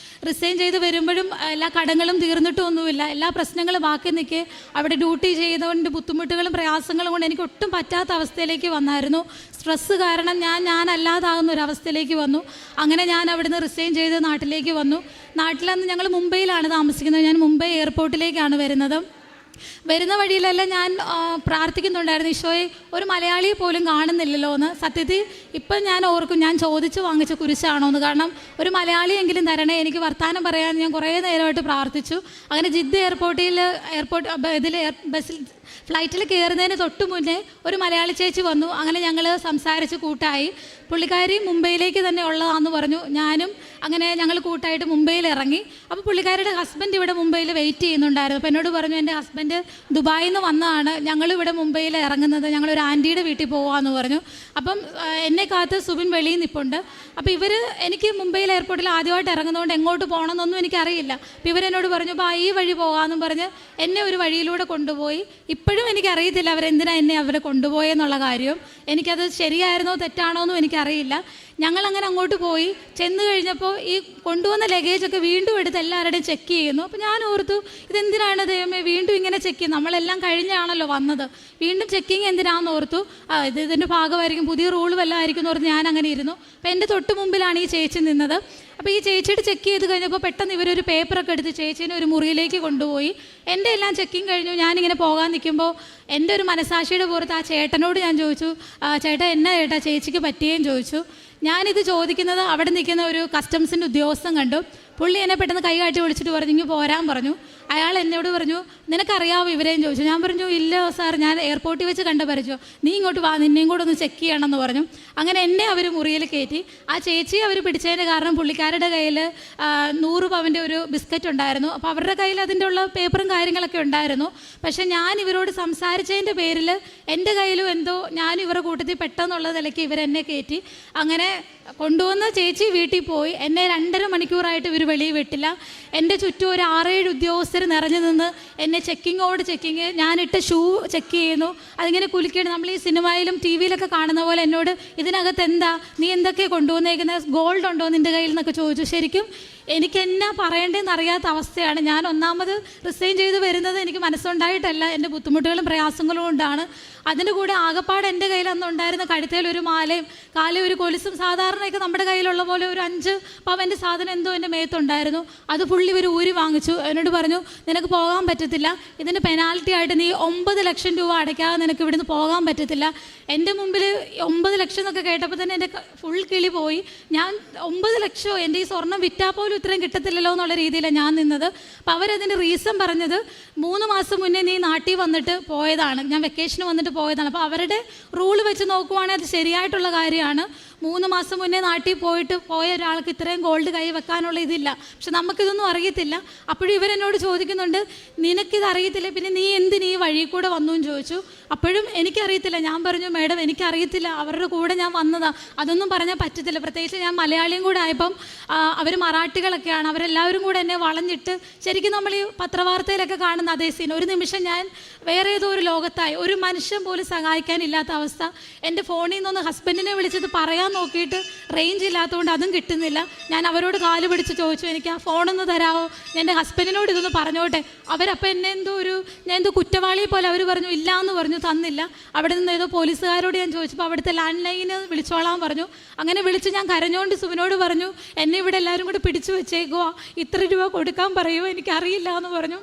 Speaker 1: റിസൈൻ ചെയ്ത് വരുമ്പോഴും എല്ലാ കടങ്ങളും തീർന്നിട്ടൊന്നുമില്ല, എല്ലാ പ്രശ്നങ്ങളും ബാക്കി നിൽക്കെ അവിടെ ഡ്യൂട്ടി ചെയ്തുകൊണ്ട് ബുദ്ധിമുട്ടുകളും പ്രയാസങ്ങളും കൊണ്ട് എനിക്ക് ഒട്ടും പറ്റാത്ത അവസ്ഥയിലേക്ക് വന്നായിരുന്നു. സ്ട്രെസ്സ് കാരണം ഞാനല്ലാതാകുന്ന ഒരു അവസ്ഥയിലേക്ക് വന്നു. അങ്ങനെ ഞാൻ അവിടുന്ന് റിസൈൻ ചെയ്ത് നാട്ടിലേക്ക് വന്നു. നാട്ടിലന്ന് ഞങ്ങൾ മുംബൈയിലാണ് താമസിക്കുന്നത്. ഞാൻ മുംബൈ എയർപോർട്ടിലേക്കാണ് വരുന്ന വഴിയിലെല്ലാം ഞാൻ പ്രാർത്ഥിക്കുന്നുണ്ടായിരുന്നു, ഈശോയെ ഒരു മലയാളിയെ പോലും കാണുന്നില്ലല്ലോ എന്ന്. സത്യത്തിൽ ഇപ്പം ഞാൻ ഓർക്കും, ഞാൻ ചോദിച്ചു വാങ്ങിച്ച കുരിശാണോ എന്ന്. കാരണം ഒരു മലയാളിയെങ്കിലും തരണേ, എനിക്ക് വർത്തമാനം പറയാൻ ഞാൻ കുറേ നേരമായിട്ട് പ്രാർത്ഥിച്ചു. അങ്ങനെ ജിദ്ദ ബസ്സിൽ ഫ്ലൈറ്റിൽ കയറുന്നതിന് തൊട്ട് മുന്നേ ഒരു മലയാളി ചേച്ചി വന്നു. അങ്ങനെ ഞങ്ങൾ സംസാരിച്ച് കൂട്ടായി. പുള്ളിക്കാരി മുംബൈയിലേക്ക് തന്നെ ഉള്ളതാണെന്ന് പറഞ്ഞു. ഞാനും അങ്ങനെ ഞങ്ങൾ കൂട്ടായിട്ട് മുംബൈയിൽ ഇറങ്ങി. അപ്പോൾ പുള്ളിക്കാരിയുടെ ഹസ്ബൻഡ് ഇവിടെ മുംബൈയിൽ വെയിറ്റ് ചെയ്യുന്നുണ്ടായിരുന്നു. അപ്പോൾ എന്നോട് പറഞ്ഞു, എൻ്റെ ഹസ്ബൻഡ് ദുബായിൽ നിന്ന് വന്നതാണ്, ഞങ്ങളിവിടെ മുംബൈയിൽ ഇറങ്ങുന്നത്, ഞങ്ങളൊരു ആൻറ്റിയുടെ വീട്ടിൽ പോകാമെന്ന് പറഞ്ഞു. അപ്പം എന്നെ കാത്ത് സുബിൻ വെളിയിൽ നിൽപ്പുണ്ട്. അപ്പോൾ എനിക്ക് മുംബൈയിൽ എയർപോർട്ടിൽ ആദ്യമായിട്ട് ഇറങ്ങുന്നതുകൊണ്ട് എങ്ങോട്ട് പോകണമെന്നൊന്നും എനിക്കറിയില്ല. അപ്പോൾ ഇവരെന്നോട് പറഞ്ഞു, ഈ വഴി പോകാമെന്നും പറഞ്ഞ് എന്നെ ഒരു വഴിയിലൂടെ കൊണ്ടുപോയി. ഇപ്പോഴും എനിക്കറിയത്തില്ല അവരെന്തിനാ എന്നെ അവരെ കൊണ്ടുപോയെന്നുള്ള കാര്യം. എനിക്കത് ശരിയായിരുന്നോ തെറ്റാണോ എന്നും എനിക്കറിയില്ല. ഞങ്ങളങ്ങനെ അങ്ങോട്ട് പോയി. ചെന്ന് കഴിഞ്ഞപ്പോൾ ഈ കൊണ്ടുവന്ന ലഗേജൊക്കെ വീണ്ടും എടുത്ത് എല്ലാവരുടെയും ചെക്ക് ചെയ്യുന്നു. അപ്പോൾ ഞാൻ ഓർത്തു, ഇതെന്തിനാണ് ദൈവമേ വീണ്ടും ഇങ്ങനെ ചെക്ക് ചെയ്യുന്നത്, നമ്മളെല്ലാം കഴിഞ്ഞാണല്ലോ വന്നത്, വീണ്ടും ചെക്കിങ് എന്തിനാണെന്ന് ഓർത്തു. ഇതിൻ്റെ ഭാഗമായിരിക്കും, പുതിയ റൂൾ വല്ലതും ആയിരിക്കും എന്ന് ഓർത്ത് ഞാൻ അങ്ങനെ ഇരുന്നു. അപ്പോൾ എൻ്റെ തൊട്ട് മുമ്പിലാണ് ഈ ചേച്ചി നിന്നത്. അപ്പോൾ ഈ ചേച്ചിയുടെ ചെക്ക് ചെയ്ത് കഴിഞ്ഞപ്പോൾ പെട്ടെന്ന് ഇവരൊരു പേപ്പറൊക്കെ എടുത്ത് ചേച്ചീനെ ഒരു മുറിയിലേക്ക് കൊണ്ടുപോയി. എൻ്റെ എല്ലാം ചെക്കിങ് കഴിഞ്ഞു. ഞാനിങ്ങനെ പോകാൻ നിൽക്കുമ്പോൾ എൻ്റെ ഒരു മനസാക്ഷിയുടെ പുറത്ത് ആ ചേട്ടനോട് ഞാൻ ചോദിച്ചു, ചേട്ടാ എന്നാ ചേട്ടാ ചേച്ചിക്ക് പറ്റിയേന്ന് ചോദിച്ചു. ഞാനിത് ചോദിക്കുന്നത് അവിടെ നിൽക്കുന്ന ഒരു കസ്റ്റംസിൻ്റെ ഉദ്യോഗസ്ഥൻ കണ്ടു. പുള്ളി എന്നെ പെട്ടെന്ന് കൈ കാട്ടി വിളിച്ചിട്ട് പറഞ്ഞു, ഇങ്ങ് പോരാൻ പറഞ്ഞു. അയാൾ എന്നോട് പറഞ്ഞു, നിനക്കറിയാവോ ഇവരെയും ചോദിച്ചു. ഞാൻ പറഞ്ഞു, ഇല്ല സാർ, ഞാൻ എയർപോർട്ടിൽ വെച്ച് കണ്ട പരിചയോ, നീ ഇങ്ങോട്ട് വാ, നിന്നെയും കൂടെ ഒന്ന് ചെക്ക് ചെയ്യണമെന്ന് പറഞ്ഞു. അങ്ങനെ എന്നെ അവർ മുറിയിൽ കയറ്റി. ആ ചേച്ചിയെ അവർ പിടിച്ചതിൻ്റെ കാരണം പുള്ളിക്കാരുടെ കയ്യിൽ 100 പവൻ്റെ ഒരു ബിസ്ക്കറ്റ് ഉണ്ടായിരുന്നു. അപ്പോൾ അവരുടെ കയ്യിൽ അതിൻ്റെ ഉള്ള പേപ്പറും കാര്യങ്ങളൊക്കെ ഉണ്ടായിരുന്നു. പക്ഷേ ഞാൻ ഇവരോട് സംസാരിച്ചതിൻ്റെ പേരിൽ എൻ്റെ കയ്യിലും എന്തോ ഞാൻ ഇവരുടെ കൂട്ടത്തിൽ പെട്ടെന്നുള്ള നിലയ്ക്ക് ഇവരെന്നെ കയറ്റി. അങ്ങനെ കൊണ്ടുവന്ന ചേച്ചി വീട്ടിൽ പോയി. എന്നെ 2.5 മണിക്കൂറായിട്ട് ഇവർ വെളിയിൽ വിട്ടില്ല. എൻ്റെ ചുറ്റും ഒരു 6-7 ഉദ്യോഗസ്ഥർ നിറഞ്ഞു നിന്ന് എന്നെ ചെക്കിങ്, ഞാനിട്ട ഷൂ ചെക്ക് ചെയ്യുന്നു. അതിങ്ങനെ കുലുക്കിയിട്ട് നമ്മൾ ഈ സിനിമയിലും ടി വിയിലൊക്കെ കാണുന്ന പോലെ എന്നോട്, ഇതിനകത്ത് എന്താ, നീ എന്തൊക്കെയാണ് കൊണ്ടുവന്നേക്കുന്നത്, ഗോൾഡ് ഉണ്ടോ നിൻ്റെ കയ്യിൽ എന്നൊക്കെ ചോദിച്ചു. ശരിക്കും എനിക്ക് എന്നാ പറയേണ്ടതെന്ന് അറിയാത്ത അവസ്ഥയാണ്. ഞാൻ ഒന്നാമത് റിസൈൻ ചെയ്ത് വരുന്നത് എനിക്ക് മനസ്സുണ്ടായിട്ടല്ല, എൻ്റെ ബുദ്ധിമുട്ടുകളും പ്രയാസങ്ങളും കൊണ്ടാണ്. അതിൻ്റെ കൂടെ ആകപ്പാട് എൻ്റെ കയ്യിൽ അന്ന് ഉണ്ടായിരുന്ന കഴുത്തേൽ ഒരു മാലയും കാലിൽ ഒരു കൊലുസും, സാധാരണയൊക്കെ നമ്മുടെ കയ്യിലുള്ള പോലെ ഒരു 5 പവൻ്റെ സാധനം എന്തോ എൻ്റെ മേത്തുണ്ടായിരുന്നു. അത് പുള്ളി ഒരു ഊരി വാങ്ങിച്ചു. എന്നോട് പറഞ്ഞു, നിനക്ക് പോകാൻ പറ്റത്തില്ല, ഇതിന് പെനാൽറ്റി ആയിട്ട് നീ 9 ലക്ഷം രൂപ അടയ്ക്കാതെ നിനക്ക് ഇവിടുന്ന് പോകാൻ പറ്റത്തില്ല. എൻ്റെ മുമ്പിൽ 9 ലക്ഷം എന്നൊക്കെ കേട്ടപ്പോൾ തന്നെ എൻ്റെ ഫുൾ കിളി പോയി. ഞാൻ 9 ലക്ഷമോ, എൻ്റെ ഈ സ്വർണ്ണം വിറ്റാൽ പോലും ഇത്രയും കിട്ടത്തില്ലല്ലോ എന്നുള്ള രീതിയിലാണ് ഞാൻ നിന്നത്. അപ്പോൾ അവരതിൻ്റെ റീസൺ പറഞ്ഞത്, 3 മാസം മുന്നേ നീ നാട്ടിൽ വന്നിട്ട് പോയതാണ്, ഞാൻ വെക്കേഷന് വന്നിട്ട് പോയതാണ്. അപ്പോൾ അവരുടെ റൂൾ വെച്ച് നോക്കുവാണെങ്കിൽ അത് ശരിയായിട്ടുള്ള കാര്യമാണ്. 3 മാസം മുന്നേ നാട്ടിൽ പോയ ഒരാൾക്ക് ഇത്രയും ഗോൾഡ് കൈ വെക്കാനുള്ള ഇതില്ല. പക്ഷെ നമുക്കിതൊന്നും അറിയത്തില്ല. അപ്പോഴും ഇവരെന്നോട് ചോദിക്കുന്നുണ്ട്, നിനക്കിത് അറിയത്തില്ല, പിന്നെ നീ എന്തിന് ഈ വഴി കൂടെ വന്നു എന്ന് ചോദിച്ചു. അപ്പോഴും എനിക്കറിയത്തില്ല. ഞാൻ പറഞ്ഞു, മേഡം എനിക്കറിയത്തില്ല, അവരുടെ കൂടെ ഞാൻ വന്നതാണ്, അതൊന്നും പറഞ്ഞാൽ പറ്റത്തില്ല. പ്രത്യേകിച്ച് ഞാൻ മലയാളിയും കൂടെ ആയപ്പം അവർ മറാഠികളൊക്കെയാണ്, അവരെല്ലാവരും കൂടെ എന്നെ വളഞ്ഞിട്ട്, ശരിക്കും നമ്മൾ ഈ പത്രവാർത്തയിലൊക്കെ കാണുന്ന അതേ സീൻ. ഒരു നിമിഷം ഞാൻ വേറെ ഏതോ ഒരു ലോകത്തായി, ഒരു മനുഷ്യൻ പോലും സഹായിക്കാനില്ലാത്ത അവസ്ഥ. എൻ്റെ ഫോണിൽ നിന്നൊന്ന് ഹസ്ബൻഡിനെ വിളിച്ചത് പറയാൻ നോക്കിയിട്ട് റേഞ്ച് ഇല്ലാത്തതുകൊണ്ട് അതും കിട്ടുന്നില്ല. ഞാൻ അവരോട് കാല് പിടിച്ച് ചോദിച്ചു, എനിക്ക് ആ ഫോണൊന്ന് തരാമോ, എൻ്റെ ഹസ്ബൻഡിനോട് ഇതൊന്ന് പറഞ്ഞോട്ടെ. അവരപ്പോൾ എന്നെ ഞാൻ എന്തോ കുറ്റവാളിയെ പോലെ അവർ പറഞ്ഞു, ഇല്ല എന്ന് പറഞ്ഞു, തന്നില്ല. അവിടെ നിന്ന് ഏതോ പോലീസുകാരോട് ഞാൻ ചോദിച്ചപ്പോൾ അവിടുത്തെ ലാൻഡ് ലൈനിൽ വിളിച്ചോളാൻ പറഞ്ഞു. അങ്ങനെ വിളിച്ച് ഞാൻ കരഞ്ഞുകൊണ്ട് സുബിനോട് പറഞ്ഞു, എന്നെ ഇവിടെ എല്ലാവരും കൂടെ പിടിച്ചു വെച്ചേക്കുവാ, ഇത്ര രൂപ കൊടുക്കാൻ പറയുമോ, എനിക്കറിയില്ല എന്ന് പറഞ്ഞു.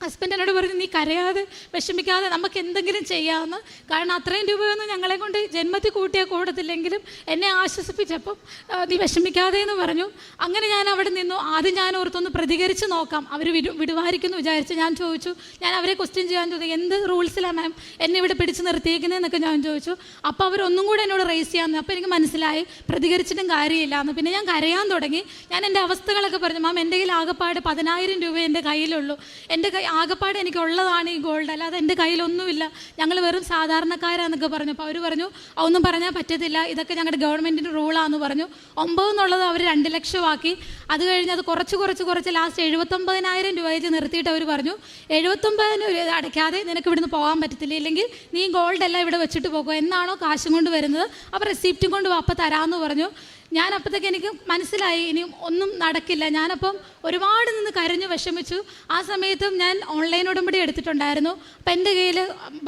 Speaker 1: ഹസ്ബൻഡ് എന്നോട് പറഞ്ഞു, നീ കരയാതെ വിഷമിക്കാതെ നമുക്ക് എന്തെങ്കിലും ചെയ്യാമെന്ന്. കാരണം അത്രയും രൂപയൊന്നും ഞങ്ങളെ കൊണ്ട് ജന്മത്തിൽ കൂട്ടിയാൽ കൂടത്തില്ലെങ്കിലും എന്നെ ആശ്വസിപ്പിച്ചപ്പം നീ വിഷമിക്കാതെ എന്ന് പറഞ്ഞു. അങ്ങനെ ഞാൻ അവിടെ നിന്നു. ആദ്യം ഞാൻ ഓർത്തൊന്ന് പ്രതികരിച്ച് നോക്കാം, അവർ വിടുവായിരിക്കുന്നു വിചാരിച്ച് ഞാൻ ചോദിച്ചു. ഞാൻ അവരെ ക്വസ്റ്റ്യൻ ചെയ്യാൻ ചോദിച്ചു, എന്ത് റൂൾസിലാണ് മാം എന്നെ ഇവിടെ പിടിച്ച് നിർത്തിയേക്കുന്നതെന്നൊക്കെ ഞാൻ ചോദിച്ചു. അപ്പോൾ അവരൊന്നും കൂടെ എന്നോട് റേസ് ചെയ്യാമെന്ന്. അപ്പോൾ എനിക്ക് മനസ്സിലായി പ്രതികരിച്ചിട്ടും കാര്യമില്ല എന്ന്. പിന്നെ ഞാൻ കരയാൻ തുടങ്ങി. ഞാൻ എൻ്റെ അവസ്ഥകളൊക്കെ പറഞ്ഞു, മാം എൻ്റെ കയ്യിൽ ആകെപ്പാട് 10,000 രൂപ എൻ്റെ കയ്യിലുള്ളൂ, എൻ്റെ ആകെപ്പാട് എനിക്കുള്ളതാണ് ഈ ഗോൾഡ്, അല്ലാതെ എൻ്റെ കയ്യിലൊന്നുമില്ല, ഞങ്ങൾ വെറും സാധാരണക്കാരാന്നൊക്കെ പറഞ്ഞു. അപ്പോൾ അവർ പറഞ്ഞു, അതൊന്നും പറഞ്ഞാൽ പറ്റത്തില്ല, ഇതൊക്കെ ഞങ്ങളുടെ ഗവൺമെൻറ്റിൻ്റെ റൂളാണെന്ന് പറഞ്ഞു. 9 എന്നുള്ളത് അവർ 2 ലക്ഷമാക്കി. അത് കഴിഞ്ഞ് അത് കുറച്ച് ലാസ്റ്റ് 79,000 രൂപ വെച്ച് നിർത്തിയിട്ട് അവർ പറഞ്ഞു, 79,000 രൂപ അടയ്ക്കാതെ നിനക്ക് ഇവിടുന്ന് പോകാൻ പറ്റത്തില്ല, ഇല്ലെങ്കിൽ നീ ഗോൾഡ് എല്ലാം ഇവിടെ വെച്ചിട്ട് പോകുക, എന്നാണോ കാശും കൊണ്ട് വരുന്നത് അപ്പോൾ റെസിപ്റ്റും കൊണ്ട് അപ്പം തരാമെന്ന് പറഞ്ഞു. ഞാൻ അപ്പോഴത്തേക്ക് എനിക്ക് മനസ്സിലായി ഇനി ഒന്നും നടക്കില്ല. ഞാനപ്പം ഒരുപാട് നിന്ന് കരഞ്ഞു വിഷമിച്ചു. ആ സമയത്തും ഞാൻ ഓൺലൈൻ ഉടമ്പടി എടുത്തിട്ടുണ്ടായിരുന്നു. അപ്പം എൻ്റെ കയ്യിൽ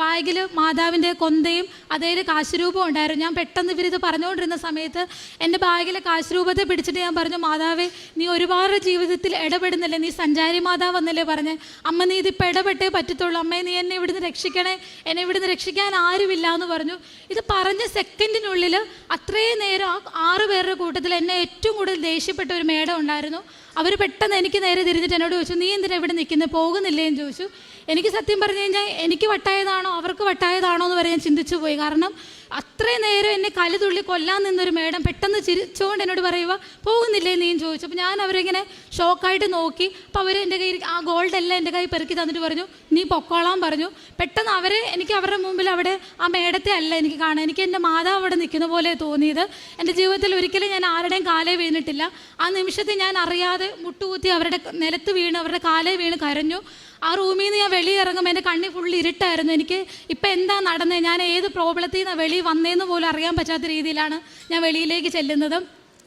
Speaker 1: ബാഗിൽ മാതാവിൻ്റെ കൊന്തയും അതേൽ കാശുരൂപം ഉണ്ടായിരുന്നു. ഞാൻ പെട്ടെന്ന് ഇവരിത് പറഞ്ഞുകൊണ്ടിരുന്ന സമയത്ത് എൻ്റെ ബാഗിലെ കാശുരൂപത്തെ പിടിച്ചിട്ട് ഞാൻ പറഞ്ഞു, മാതാവേ നീ ഒരുപാട് ജീവിതത്തിൽ ഇടപെടുന്നില്ലേ, നീ സഞ്ചാരി മാതാവ് എന്നല്ലേ പറഞ്ഞ്, അമ്മ നീ ഇതിപ്പോൾ ഇടപെട്ടേ പറ്റത്തുള്ളൂ, അമ്മേ നീ എന്നെ ഇവിടുന്ന് രക്ഷിക്കണേ, എന്നെ ഇവിടുന്ന് രക്ഷിക്കാൻ ആരുമില്ല എന്ന് പറഞ്ഞു. ഇത് പറഞ്ഞ സെക്കൻഡിനുള്ളിൽ അത്രയും നേരം ആ 6 പേരുടെ കൂട്ടത്തിൽ എന്നെ ഏറ്റവും കൂടുതൽ ദേഷ്യപ്പെട്ട ഒരു മേഡം ഉണ്ടായിരുന്നു. അവർ പെട്ടെന്ന് എനിക്ക് നേരെ തിരിഞ്ഞിട്ട് എന്നോട് ചോദിച്ചു, നീ എന്തിനാ ഇവിടെ നിൽക്കുന്നത്, പോകുന്നില്ലേ എന്ന് ചോദിച്ചു. എനിക്ക് സത്യം പറഞ്ഞു കഴിഞ്ഞാൽ എനിക്ക് വട്ടായതാണോ അവർക്ക് വട്ടായതാണോ എന്ന് വരെ ഞാൻ ചിന്തിച്ചു പോയി. കാരണം അത്രയും നേരം എന്നെ കലുതുള്ളി കൊല്ലാൻ നിന്നൊരു മേഡം പെട്ടെന്ന് ചിരിച്ചുകൊണ്ട് എന്നോട് പറയുക, പോകുന്നില്ലേ നീയും ചോദിച്ചു. അപ്പോൾ ഞാൻ അവരിങ്ങനെ ഷോക്കായിട്ട് നോക്കി. അപ്പോൾ അവർ എൻ്റെ കയ്യിൽ ആ ഗോൾഡ് എല്ലാം എൻ്റെ കൈ പെറുക്കി തന്നിട്ട് പറഞ്ഞു, നീ പൊക്കോളാൻ പറഞ്ഞു. പെട്ടെന്ന് എനിക്ക് അവരുടെ മുമ്പിൽ അവിടെ ആ മേഡത്തെ അല്ല എനിക്ക് കാണാൻ, എനിക്ക് എൻ്റെ മാതാവ് അവിടെ നിൽക്കുന്ന പോലെ തോന്നിയത്. എൻ്റെ ജീവിതത്തിൽ ഒരിക്കലും ഞാൻ ആരുടെയും കാലേ വീണിട്ടില്ല. ആ നിമിഷത്തിൽ ഞാൻ അറിയാതെ മുട്ടുകുത്തി അവരുടെ നിലത്ത് വീണ് അവരുടെ കാലേ വീണ് കരഞ്ഞു. ആ റൂമിൽ നിന്ന് ഞാൻ വെളിയിറങ്ങുമ്പോൾ എൻ്റെ കണ്ണി ഫുൾ ഇരുട്ടായിരുന്നു. എനിക്ക് ഇപ്പം എന്താ നടന്നത്, ഞാൻ ഏത് പ്രോബ്ലത്തിൽ നിന്നാണ് വെളിയിൽ വന്നതെന്ന് പോലും അറിയാൻ പറ്റാത്ത രീതിയിലാണ് ഞാൻ വെളിയിലേക്ക്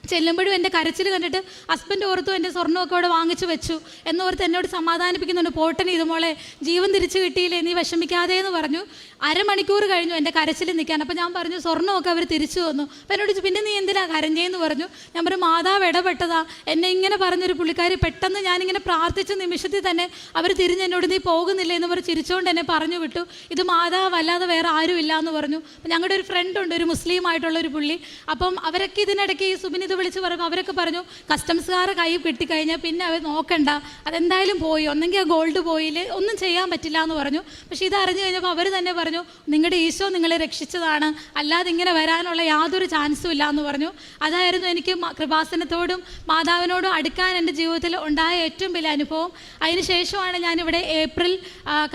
Speaker 1: ചെല്ലുമ്പോഴും എൻ്റെ കരച്ചിൽ കണ്ടിട്ട് ഹസ്ബൻഡ് ഓർത്തു എൻ്റെ സ്വർണ്ണമൊക്കെ അവിടെ വാങ്ങിച്ചു വെച്ചു എന്നോർത്ത് എന്നോട് സമാധാനിപ്പിക്കുന്നുണ്ട്. പോട്ടൻ ഇതുമോളെ ജീവൻ തിരിച്ചു കിട്ടിയില്ലേ, നീ വിഷമിക്കാതെ എന്ന് പറഞ്ഞു. അരമണിക്കൂർ കഴിഞ്ഞു എൻ്റെ കരച്ചിൽ നിൽക്കാൻ. അപ്പോൾ ഞാൻ പറഞ്ഞു, സ്വർണ്ണമൊക്കെ അവർ തിരിച്ചു വന്നു. അപ്പോൾ എന്നോട് ചോദിച്ചു, പിന്നെ നീ എന്തിനാ കരഞ്ഞേന്ന് പറഞ്ഞു. ഞാൻ പറഞ്ഞു, മാതാവ് ഇടപെട്ടതാ, എന്നെ ഇങ്ങനെ പറഞ്ഞൊരു പുള്ളിക്കാരി പെട്ടെന്ന് ഞാനിങ്ങനെ പ്രാർത്ഥിച്ച നിമിഷത്തിൽ തന്നെ അവർ തിരിഞ്ഞ് എന്നോട് നീ പോകുന്നില്ല എന്ന് പറഞ്ഞ് ചിരിച്ചുകൊണ്ട് എന്നെ പറഞ്ഞു വിട്ടു. ഇത് മാതാവ് അല്ലാതെ വേറെ ആരും ഇല്ല എന്ന് പറഞ്ഞു. അപ്പം ഞങ്ങളുടെ ഒരു ഫ്രണ്ട് ഉണ്ട്, ഒരു മുസ്ലിം ആയിട്ടുള്ള ഒരു പുള്ളി. അപ്പം അവരൊക്കെ ഇതിനിടയ്ക്ക് ഈ സുബിൻ ഇത് വിളിച്ച് പറയുമ്പോൾ അവരൊക്കെ പറഞ്ഞു, കസ്റ്റംസുകാരെ കൈ കിട്ടിക്കഴിഞ്ഞാൽ പിന്നെ അവർ നോക്കണ്ട, അതെന്തായാലും പോയി, ഒന്നെങ്കിൽ ആ ഗോൾഡ് പോയില്ലേ ഒന്നും ചെയ്യാൻ പറ്റില്ല എന്ന് പറഞ്ഞു. പക്ഷേ ഇത് അറിഞ്ഞു കഴിഞ്ഞപ്പോൾ അവർ തന്നെ പറഞ്ഞു, നിങ്ങളുടെ ഈശോ നിങ്ങളെ രക്ഷിച്ചതാണ്, അല്ലാതെ ഇങ്ങനെ വരാനുള്ള യാതൊരു ചാൻസും ഇല്ല എന്ന് പറഞ്ഞു. അതായിരുന്നു എനിക്ക് കൃപാസനത്തോടും മാതാവിനോടും അടുക്കാൻ എൻ്റെ ജീവിതത്തിൽ ഉണ്ടായ ഏറ്റവും വലിയ അനുഭവം. അതിനുശേഷമാണ് ഞാനിവിടെ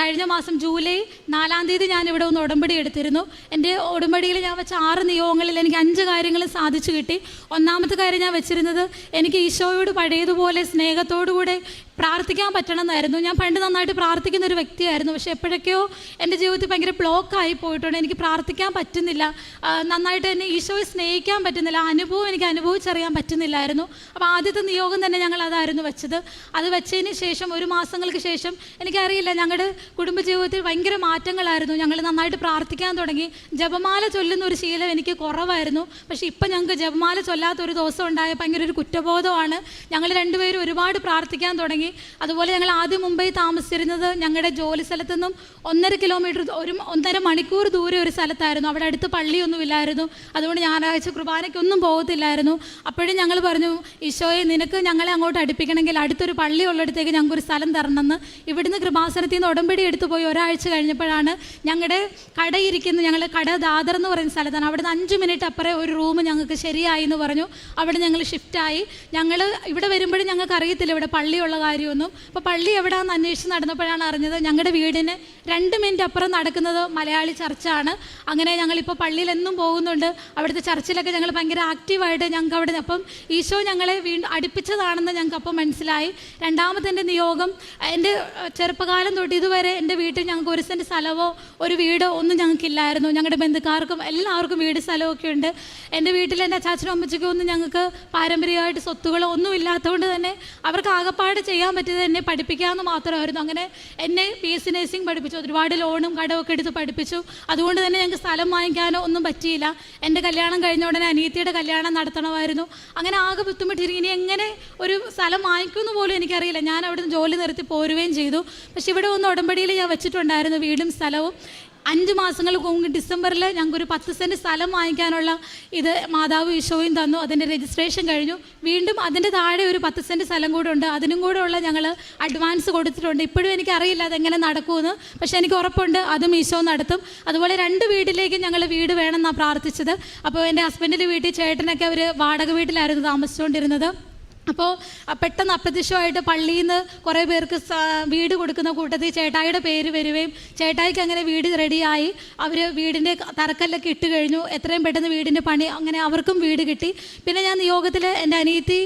Speaker 1: കഴിഞ്ഞ മാസം ജൂലൈ 4-ാം തീയതി ഞാനിവിടെ ഒന്ന് ഉടമ്പടി എടുത്തിരുന്നു. എൻ്റെ ഉടമ്പടിയിൽ ഞാൻ വെച്ച 6 നിയോഗങ്ങളിൽ എനിക്ക് 5 കാര്യങ്ങൾ സാധിച്ചു കിട്ടി. ഒന്നാമത്തെ കാര്യം ഞാൻ വെച്ചിരുന്നത്, എനിക്ക് ഈശോയോട് പഴയതുപോലെ സ്നേഹത്തോടുകൂടെ പ്രാർത്ഥിക്കാൻ പറ്റണമെന്നായിരുന്നു. ഞാൻ പണ്ട് നന്നായിട്ട് പ്രാർത്ഥിക്കുന്ന ഒരു വ്യക്തിയായിരുന്നു. പക്ഷേ എപ്പോഴൊക്കെയോ എൻ്റെ ജീവിതത്തിൽ ഭയങ്കര ബ്ലോക്കായി പോയിട്ടുണ്ട്. എനിക്ക് പ്രാർത്ഥിക്കാൻ പറ്റുന്നില്ല, നന്നായിട്ട് എന്നെ ഈശോയെ സ്നേഹിക്കാൻ പറ്റുന്നില്ല, അനുഭവം എനിക്ക് അനുഭവിച്ചറിയാൻ പറ്റുന്നില്ലായിരുന്നു. അപ്പോൾ ആദ്യത്തെ നിയോഗം തന്നെ ഞങ്ങൾ അതായിരുന്നു വെച്ചത്. അത് വെച്ചതിന് ശേഷം 1 മാസങ്ങൾക്ക് ശേഷം എനിക്കറിയില്ല, ഞങ്ങളുടെ കുടുംബജീവിതത്തിൽ ഭയങ്കര മാറ്റങ്ങളായിരുന്നു. ഞങ്ങൾ നന്നായിട്ട് പ്രാർത്ഥിക്കാൻ തുടങ്ങി. ജപമാല ചൊല്ലുന്ന ഒരു ശീലം എനിക്ക് കുറവായിരുന്നു. പക്ഷേ ഇപ്പം ഞങ്ങൾക്ക് ജപമാല ചൊല്ലാത്തൊരു ദിവസം ഉണ്ടായ ഭയങ്കര ഒരു കുറ്റബോധമാണ്. ഞങ്ങൾ രണ്ടുപേരും ഒരുപാട് പ്രാർത്ഥിക്കാൻ തുടങ്ങി. അതുപോലെ ഞങ്ങൾ ആദ്യം മുംബൈ താമസിച്ചിരുന്നത് ഞങ്ങളുടെ ജോലി സ്ഥലത്തു നിന്നും 1.5 കിലോമീറ്റർ 1.5 മണിക്കൂർ ദൂരെ ഒരു സ്ഥലത്തായിരുന്നു. അവിടെ അടുത്ത് പള്ളിയൊന്നും ഇല്ലായിരുന്നു. അതുകൊണ്ട് ഞായറാഴ്ച കുർബാനയ്ക്കൊന്നും പോകത്തില്ലായിരുന്നു. അപ്പോഴും ഞങ്ങൾ പറഞ്ഞു, ഈശോയെ നിനക്ക് ഞങ്ങളെ അങ്ങോട്ട് അടുപ്പിക്കണമെങ്കിൽ അടുത്തൊരു പള്ളി ഉള്ളിടത്തേക്ക് ഞങ്ങൾക്കൊരു സ്ഥലം തരണമെന്ന്. ഇവിടുന്ന് കൃപാസനത്തിൽ നിന്ന് ഉടമ്പടി എടുത്തു പോയി ഒരാഴ്ച കഴിഞ്ഞപ്പോഴാണ് ഞങ്ങളുടെ ഞങ്ങളുടെ കട ദാദർ എന്ന് പറയുന്ന സ്ഥലത്താണ്. അവിടുന്ന് 5 മിനിറ്റ് അപ്പുറം ഒരു റൂം ഞങ്ങൾക്ക് ശരിയായി എന്ന് പറഞ്ഞു. അവിടെ ഞങ്ങൾ ഷിഫ്റ്റായി. ഞങ്ങൾ ഇവിടെ വരുമ്പോഴും ഞങ്ങൾക്ക് അറിയത്തില്ല ഇവിടെ പള്ളിയുള്ള കാര്യമൊന്നും. അപ്പോൾ പള്ളി എവിടെയാണെന്ന് അന്വേഷിച്ച് നടന്നപ്പോഴാണ് അറിഞ്ഞത് ഞങ്ങളുടെ വീടിന് 2 മിനിറ്റ് അപ്പുറം നടക്കുന്നത് മലയാളി ചർച്ചാണ്. അങ്ങനെ ഞങ്ങളിപ്പോൾ പള്ളിയിൽ എന്നും പോകുന്നുണ്ട്. അവിടുത്തെ ചർച്ചിലൊക്കെ ഞങ്ങൾ ഭയങ്കര ആക്റ്റീവായിട്ട് ഞങ്ങൾക്ക് അവിടെ അപ്പം ഈശോ ഞങ്ങളെ വീണ്ടും അടുപ്പിച്ചതാണെന്ന് ഞങ്ങൾക്ക് അപ്പം മനസ്സിലായി. രണ്ടാമത്തെ എൻ്റെ നിയോഗം, എൻ്റെ ചെറുപ്പകാലം തൊട്ട് ഇതുവരെ എൻ്റെ വീട്ടിൽ ഞങ്ങൾക്ക് 1 സെൻറ്റ് സ്ഥലമോ ഒരു വീടോ ഒന്നും ഞങ്ങൾക്കില്ലായിരുന്നു. ഞങ്ങളുടെ ബന്ധുക്കാർക്കും എല്ലാവർക്കും വീട് സ്ഥലമൊക്കെ ഉണ്ട്. എൻ്റെ വീട്ടിൽ എൻ്റെ അച്ചാച്ചനും അമ്മച്ചിക്കും ഒന്നും ഞങ്ങൾക്ക് പാരമ്പര്യമായിട്ട് സ്വത്തുകളോ ഒന്നും ഇല്ലാത്തതുകൊണ്ട് തന്നെ അവർക്ക് ആകപ്പാട് ചെയ്യാൻ പറ്റിയത് എന്നെ പഠിപ്പിക്കാമെന്ന് മാത്രമായിരുന്നു. അങ്ങനെ എന്നെ BSc നഴ്സിംഗ് പഠിപ്പിച്ചു. ഒരുപാട് ലോണും കടമൊക്കെ എടുത്ത് പഠിപ്പിച്ചു. അതുകൊണ്ട് തന്നെ ഞങ്ങൾക്ക് സ്ഥലം വാങ്ങിക്കാനോ ഒന്നും പറ്റിയില്ല. എൻ്റെ കല്യാണം കഴിഞ്ഞ ഉടനെ അനിയത്തിയുടെ കല്യാണം നടത്തണമായിരുന്നു. അങ്ങനെ ആകെ ബുദ്ധിമുട്ടിരി. ഇനി എങ്ങനെ ഒരു സ്ഥലം വാങ്ങിക്കുമെന്ന് പോലും എനിക്കറിയില്ല. ഞാൻ അവിടുന്ന് ജോലി നിർത്തി പോരുകയും ചെയ്തു. പക്ഷെ ഇവിടെ ഒന്ന് ഉടമ്പടിയിൽ ഞാൻ വെച്ചിട്ടുണ്ടായിരുന്നു വീടും സ്ഥലവും. 5 മാസങ്ങൾക്ക് മുമ്പ് ഡിസംബറിൽ ഞങ്ങൾക്കൊരു 10 സെൻറ്റ് സ്ഥലം വാങ്ങിക്കാനുള്ള ഇത് മാതാവ് ഈശോയും തന്നു. അതിൻ്റെ രജിസ്ട്രേഷൻ കഴിഞ്ഞു. വീണ്ടും അതിൻ്റെ താഴെ ഒരു 10 സെൻറ്റ് സ്ഥലം കൂടെ ഉണ്ട്. അതിനും കൂടെ ഉള്ള ഞങ്ങൾ അഡ്വാൻസ് കൊടുത്തിട്ടുണ്ട്. ഇപ്പോഴും എനിക്കറിയില്ല അതെങ്ങനെ നടക്കുമെന്ന്. പക്ഷേ എനിക്ക് ഉറപ്പുണ്ട് അതും ഈശോ നടത്തും. അതുപോലെ 2 വീട്ടിലേക്ക് ഞങ്ങൾ വീട് വേണമെന്നാണ് പ്രാർത്ഥിച്ചത്. അപ്പോൾ എൻ്റെ ഹസ്ബൻഡിൻ്റെ വീട്ടിൽ ചേട്ടനൊക്കെ അവർ വാടക വീട്ടിലായിരുന്നു താമസിച്ചുകൊണ്ടിരുന്നത്. അപ്പോൾ പെട്ടെന്ന് അപ്രത്യക്ഷമായിട്ട് പള്ളിയിൽ നിന്ന് കുറേ പേർക്ക് വീട് കൊടുക്കുന്ന കൂട്ടത്തിൽ ചേട്ടായിയുടെ പേര് വരികയും ചേട്ടായിക്ക് അങ്ങനെ വീട് റെഡിയായി. അവർ വീടിൻ്റെ തറക്കല്ലൊക്കെ ഇട്ട് കഴിഞ്ഞു. എത്രയും പെട്ടെന്ന് വീടിൻ്റെ പണി അങ്ങനെ അവർക്കും വീട് കിട്ടി. പിന്നെ ഞാൻ നിയോഗത്തിൽ എൻ്റെ അനിയത്തി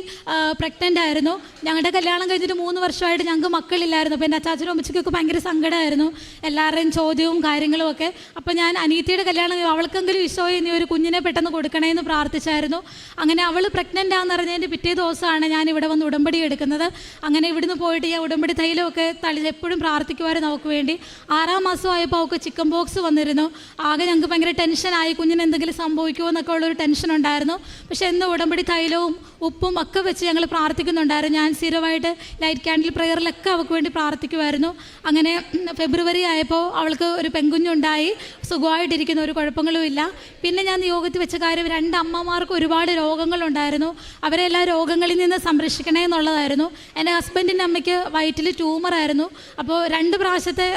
Speaker 1: പ്രഗ്നൻ്റ് ആയിരുന്നു. ഞങ്ങളുടെ കല്യാണം കഴിഞ്ഞിട്ട് 3 വർഷമായിട്ട് ഞങ്ങൾക്ക് മക്കളില്ലായിരുന്നു. അപ്പോൾ എൻ്റെ അച്ചാച്ചനും അമ്മച്ചിക്കൊക്കെ ഭയങ്കര സങ്കടമായിരുന്നു, എല്ലാവരുടെയും ചോദ്യവും കാര്യങ്ങളും ഒക്കെ. അപ്പോൾ ഞാൻ അനിയത്തിയുടെ കല്യാണം അവൾക്കെങ്കിലും ഈശോയെ നീ ഒരു കുഞ്ഞിനെ പെട്ടെന്ന് കൊടുക്കണേ എന്ന് പ്രാർത്ഥിച്ചായിരുന്നു. അങ്ങനെ അവൾ പ്രഗ്നൻ്റ് ആണെന്നറിഞ്ഞതിൻ്റെ പിറ്റേ ദിവസമാണ് ഞാൻ ഇവിടെ വന്ന് ഉടമ്പടി എടുക്കുന്നത്. അങ്ങനെ ഇവിടുന്ന് പോയിട്ട് ഞാൻ ഉടമ്പടി തൈലമൊക്കെ എപ്പോഴും പ്രാർത്ഥിക്കുമായിരുന്നു അവൾക്ക് വേണ്ടി. 6-ാം മാസമായപ്പോൾ അവൾക്ക് ചിക്കൻ ബോക്സ് വന്നിരുന്നു. ആകെ ഞങ്ങൾക്ക് ഭയങ്കര ടെൻഷനായി, കുഞ്ഞിന് എന്തെങ്കിലും സംഭവിക്കുമോ എന്നൊക്കെ ഉള്ളൊരു ടെൻഷൻ ഉണ്ടായിരുന്നു. പക്ഷേ എന്ന് ഉടമ്പടി തൈലവും ഉപ്പും ഒക്കെ വെച്ച് ഞങ്ങൾ പ്രാർത്ഥിക്കുന്നുണ്ടായിരുന്നു. ഞാൻ സ്ഥിരമായിട്ട് ലൈറ്റ് ക്യാൻഡിൽ പ്രെയറിലൊക്കെ അവൾക്ക് വേണ്ടി പ്രാർത്ഥിക്കുമായിരുന്നു. അങ്ങനെ ഫെബ്രുവരി ആയപ്പോൾ അവൾക്ക് ഒരു പെൺകുഞ്ഞുണ്ടായി. സുഖമായിട്ടിരിക്കുന്ന, ഒരു കുഴപ്പങ്ങളും ഇല്ല. പിന്നെ ഞാൻ നിയോഗത്തിൽ വെച്ച കാര്യം 2 അമ്മമാർക്ക് ഒരുപാട് രോഗങ്ങളുണ്ടായിരുന്നു. അവരെല്ലാ രോഗങ്ങളിൽ നിന്ന് സംരക്ഷിക്കണേ എന്നുള്ളതായിരുന്നു. എൻ്റെ ഹസ്ബൻഡിൻ്റെ അമ്മയ്ക്ക് വയറ്റിൽ ട്യൂമറായിരുന്നു. അപ്പോൾ 2 പ്രാവശ്യത്തെ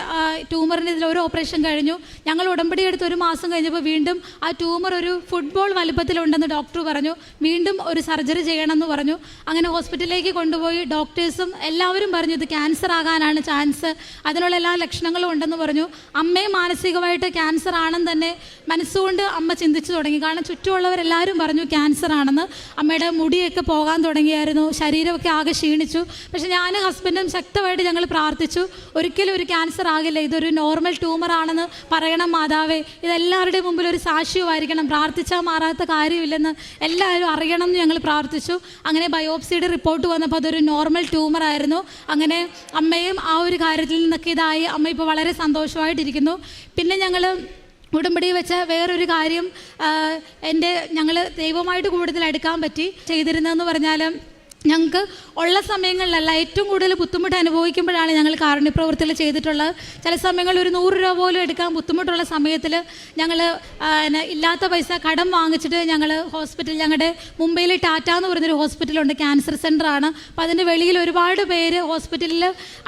Speaker 1: ട്യൂമറിൻ്റെ ഇതിൽ ഒരു ഓപ്പറേഷൻ കഴിഞ്ഞു. ഞങ്ങൾ ഉടമ്പടി എടുത്ത് 1 മാസം കഴിഞ്ഞപ്പോൾ വീണ്ടും ആ ട്യൂമർ ഒരു ഫുട്ബോൾ വലുപ്പത്തിലുണ്ടെന്ന് ഡോക്ടർ പറഞ്ഞു. വീണ്ടും ഒരു സർജറി ചെയ്യണമെന്ന് പറഞ്ഞു. അങ്ങനെ ഹോസ്പിറ്റലിലേക്ക് കൊണ്ടുപോയി ഡോക്ടേഴ്സും എല്ലാവരും പറഞ്ഞു ഇത് ക്യാൻസർ ആകാനാണ് ചാൻസ്, അതിനുള്ള എല്ലാ ലക്ഷണങ്ങളും ഉണ്ടെന്ന് പറഞ്ഞു. അമ്മയും മാനസികമായിട്ട് ക്യാൻസർ ആണെന്ന് തന്നെ മനസ്സുകൊണ്ട് അമ്മ ചിന്തിച്ചു തുടങ്ങി. കാരണം ചുറ്റുമുള്ളവരെല്ലാവരും പറഞ്ഞു ക്യാൻസർ ആണെന്ന്. അമ്മയുടെ മുടിയൊക്കെ പോകാൻ തുടങ്ങിയായിരുന്നു, ശരീരമൊക്കെ ആകെ ക്ഷീണിച്ചു. പക്ഷെ ഞാനും ഹസ്ബൻഡും ശക്തമായിട്ട് ഞങ്ങൾ പ്രാർത്ഥിച്ചു, ഒരിക്കലും ഒരു ക്യാൻസർ ആകില്ല, ഇതൊരു നോർമൽ ട്യൂമർ ആണെന്ന് പറയണം മാതാവേ, ഇതെല്ലാവരുടെയും മുമ്പിൽ ഒരു സാക്ഷ്യമായിരിക്കണം, പ്രാർത്ഥിച്ചാൽ മാറാത്ത കാര്യമില്ലെന്ന് എല്ലാവരും അറിയണം എന്ന് ഞങ്ങൾ പ്രാർത്ഥിച്ചു. അങ്ങനെ ബയോപ്സിയുടെ റിപ്പോർട്ട് വന്നപ്പോൾ അതൊരു നോർമൽ ട്യൂമർ ആയിരുന്നു. അങ്ങനെ അമ്മയും ആ ഒരു കാര്യത്തിൽ നിന്നൊക്കെ ഇതായി. അമ്മ ഇപ്പോൾ വളരെ സന്തോഷമായിട്ടിരിക്കുന്നു. പിന്നെ ഞങ്ങൾ ഉടമ്പടി വെച്ച വേറൊരു കാര്യം, ഞങ്ങൾ ദൈവമായിട്ട് കൂടുതൽ അടുക്കാൻ പറ്റി. ചെയ്തിരുന്നതെന്ന് പറഞ്ഞാൽ ഞങ്ങൾക്ക് ഉള്ള സമയങ്ങളിലല്ല, ഏറ്റവും കൂടുതൽ ബുദ്ധിമുട്ട് അനുഭവിക്കുമ്പോഴാണ് ഞങ്ങൾ കാരുണ്യപ്രവൃത്തികൾ ചെയ്തിട്ടുള്ളത്. ചില സമയങ്ങളിൽ ഒരു 100 രൂപ പോലും എടുക്കാൻ ബുദ്ധിമുട്ടുള്ള സമയത്തിൽ ഞങ്ങൾ ഇല്ലാത്ത പൈസ കടം വാങ്ങിച്ചിട്ട് ഞങ്ങൾ ഹോസ്പിറ്റൽ, ഞങ്ങളുടെ മുംബൈയിൽ ടാറ്റ എന്ന് പറയുന്നൊരു ഹോസ്പിറ്റലുണ്ട്, ക്യാൻസർ സെൻ്ററാണ്. അപ്പോൾ അതിൻ്റെ വെളിയിൽ ഒരുപാട് പേര് ഹോസ്പിറ്റലിൽ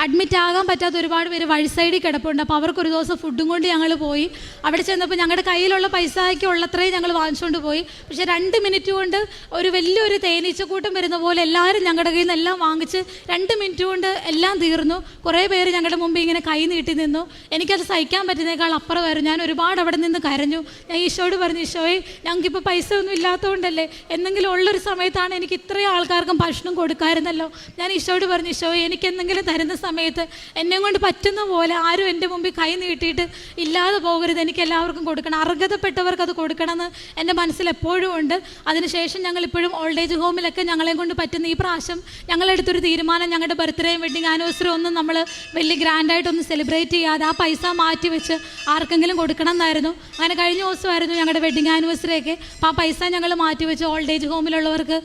Speaker 1: അഡ്മിറ്റ് ആകാൻ പറ്റാത്ത ഒരുപാട് പേര് വഴി സൈഡിൽ കിടപ്പുണ്ട്. അപ്പോൾ അവർക്കൊരു ദിവസം ഫുഡും കൊണ്ട് ഞങ്ങൾ പോയി. അവിടെ ചെന്നപ്പോൾ ഞങ്ങളുടെ കയ്യിലുള്ള പൈസയ്ക്ക് ഉള്ളത്രയും ഞങ്ങൾ വാങ്ങിച്ചുകൊണ്ട് പോയി. പക്ഷേ 2 മിനിറ്റ് കൊണ്ട് ഒരു വലിയൊരു തേനീച്ചക്കൂട്ടം വരുന്ന പോലെ എല്ലാവരും ഞങ്ങളുടെ കയ്യിൽ നിന്ന് എല്ലാം വാങ്ങിച്ച് 2 മിനിറ്റ് കൊണ്ട് എല്ലാം തീർന്നു. കുറേ പേര് ഞങ്ങളുടെ മുമ്പിൽ ഇങ്ങനെ കൈ നീട്ടി നിന്നു. എനിക്കത് സഹിക്കാൻ പറ്റുന്നതിനേക്കാൾ അപ്പുറമായിരുന്നു. ഞാൻ ഒരുപാട് അവിടെ നിന്ന് കരഞ്ഞു. ഞാൻ ഈശോയോട് പറഞ്ഞു, ഈശോയെ ഞങ്ങൾക്കിപ്പോൾ പൈസ ഒന്നും ഇല്ലാത്തതുകൊണ്ടല്ലേ, എന്തെങ്കിലും ഉള്ളൊരു സമയത്താണ് എനിക്ക് ഇത്രയും ആൾക്കാർക്കും ഭക്ഷണം കൊടുക്കാമായിരുന്നല്ലോ. ഞാൻ ഈശോയോട് പറഞ്ഞു, ഈശോയെ എനിക്ക് എന്തെങ്കിലും തരുന്ന സമയത്ത് എന്നെ കൊണ്ട് പറ്റുന്ന പോലെ ആരും എൻ്റെ മുമ്പിൽ കൈ നീട്ടിയിട്ട് ഇല്ലാതെ പോകരുത്, എനിക്ക് എല്ലാവർക്കും കൊടുക്കണം, അർഹതപ്പെട്ടവർക്ക് അത് കൊടുക്കണമെന്ന് എൻ്റെ മനസ്സിൽ എപ്പോഴും ഉണ്ട്. അതിനുശേഷം ഞങ്ങളിപ്പോഴും ഓൾഡ് ഏജ് ഹോമിലൊക്കെ ഞങ്ങളെ കൊണ്ട് പറ്റുന്ന ഈ പ്രാവശ്യം ഞങ്ങളെടുത്തൊരു തീരുമാനം, ഞങ്ങളുടെ ബർത്ത്ഡേയും വെഡിങ് ആനിവേഴ്സറി ഒന്നും നമ്മൾ വലിയ ഗ്രാൻഡായിട്ടൊന്നും സെലിബ്രേറ്റ് ചെയ്യാതെ ആ പൈസ മാറ്റി വെച്ച് ആർക്കെങ്കിലും കൊടുക്കണം എന്നായിരുന്നു. അങ്ങനെ കഴിഞ്ഞ ദിവസമായിരുന്നു ഞങ്ങളുടെ വെഡിങ് ആനിവേഴ്സറിയൊക്കെ. അപ്പോൾ ആ പൈസ ഞങ്ങൾ മാറ്റി വെച്ച് ഓൾഡ് ഏജ് ഹോമിലുള്ളവർക്ക്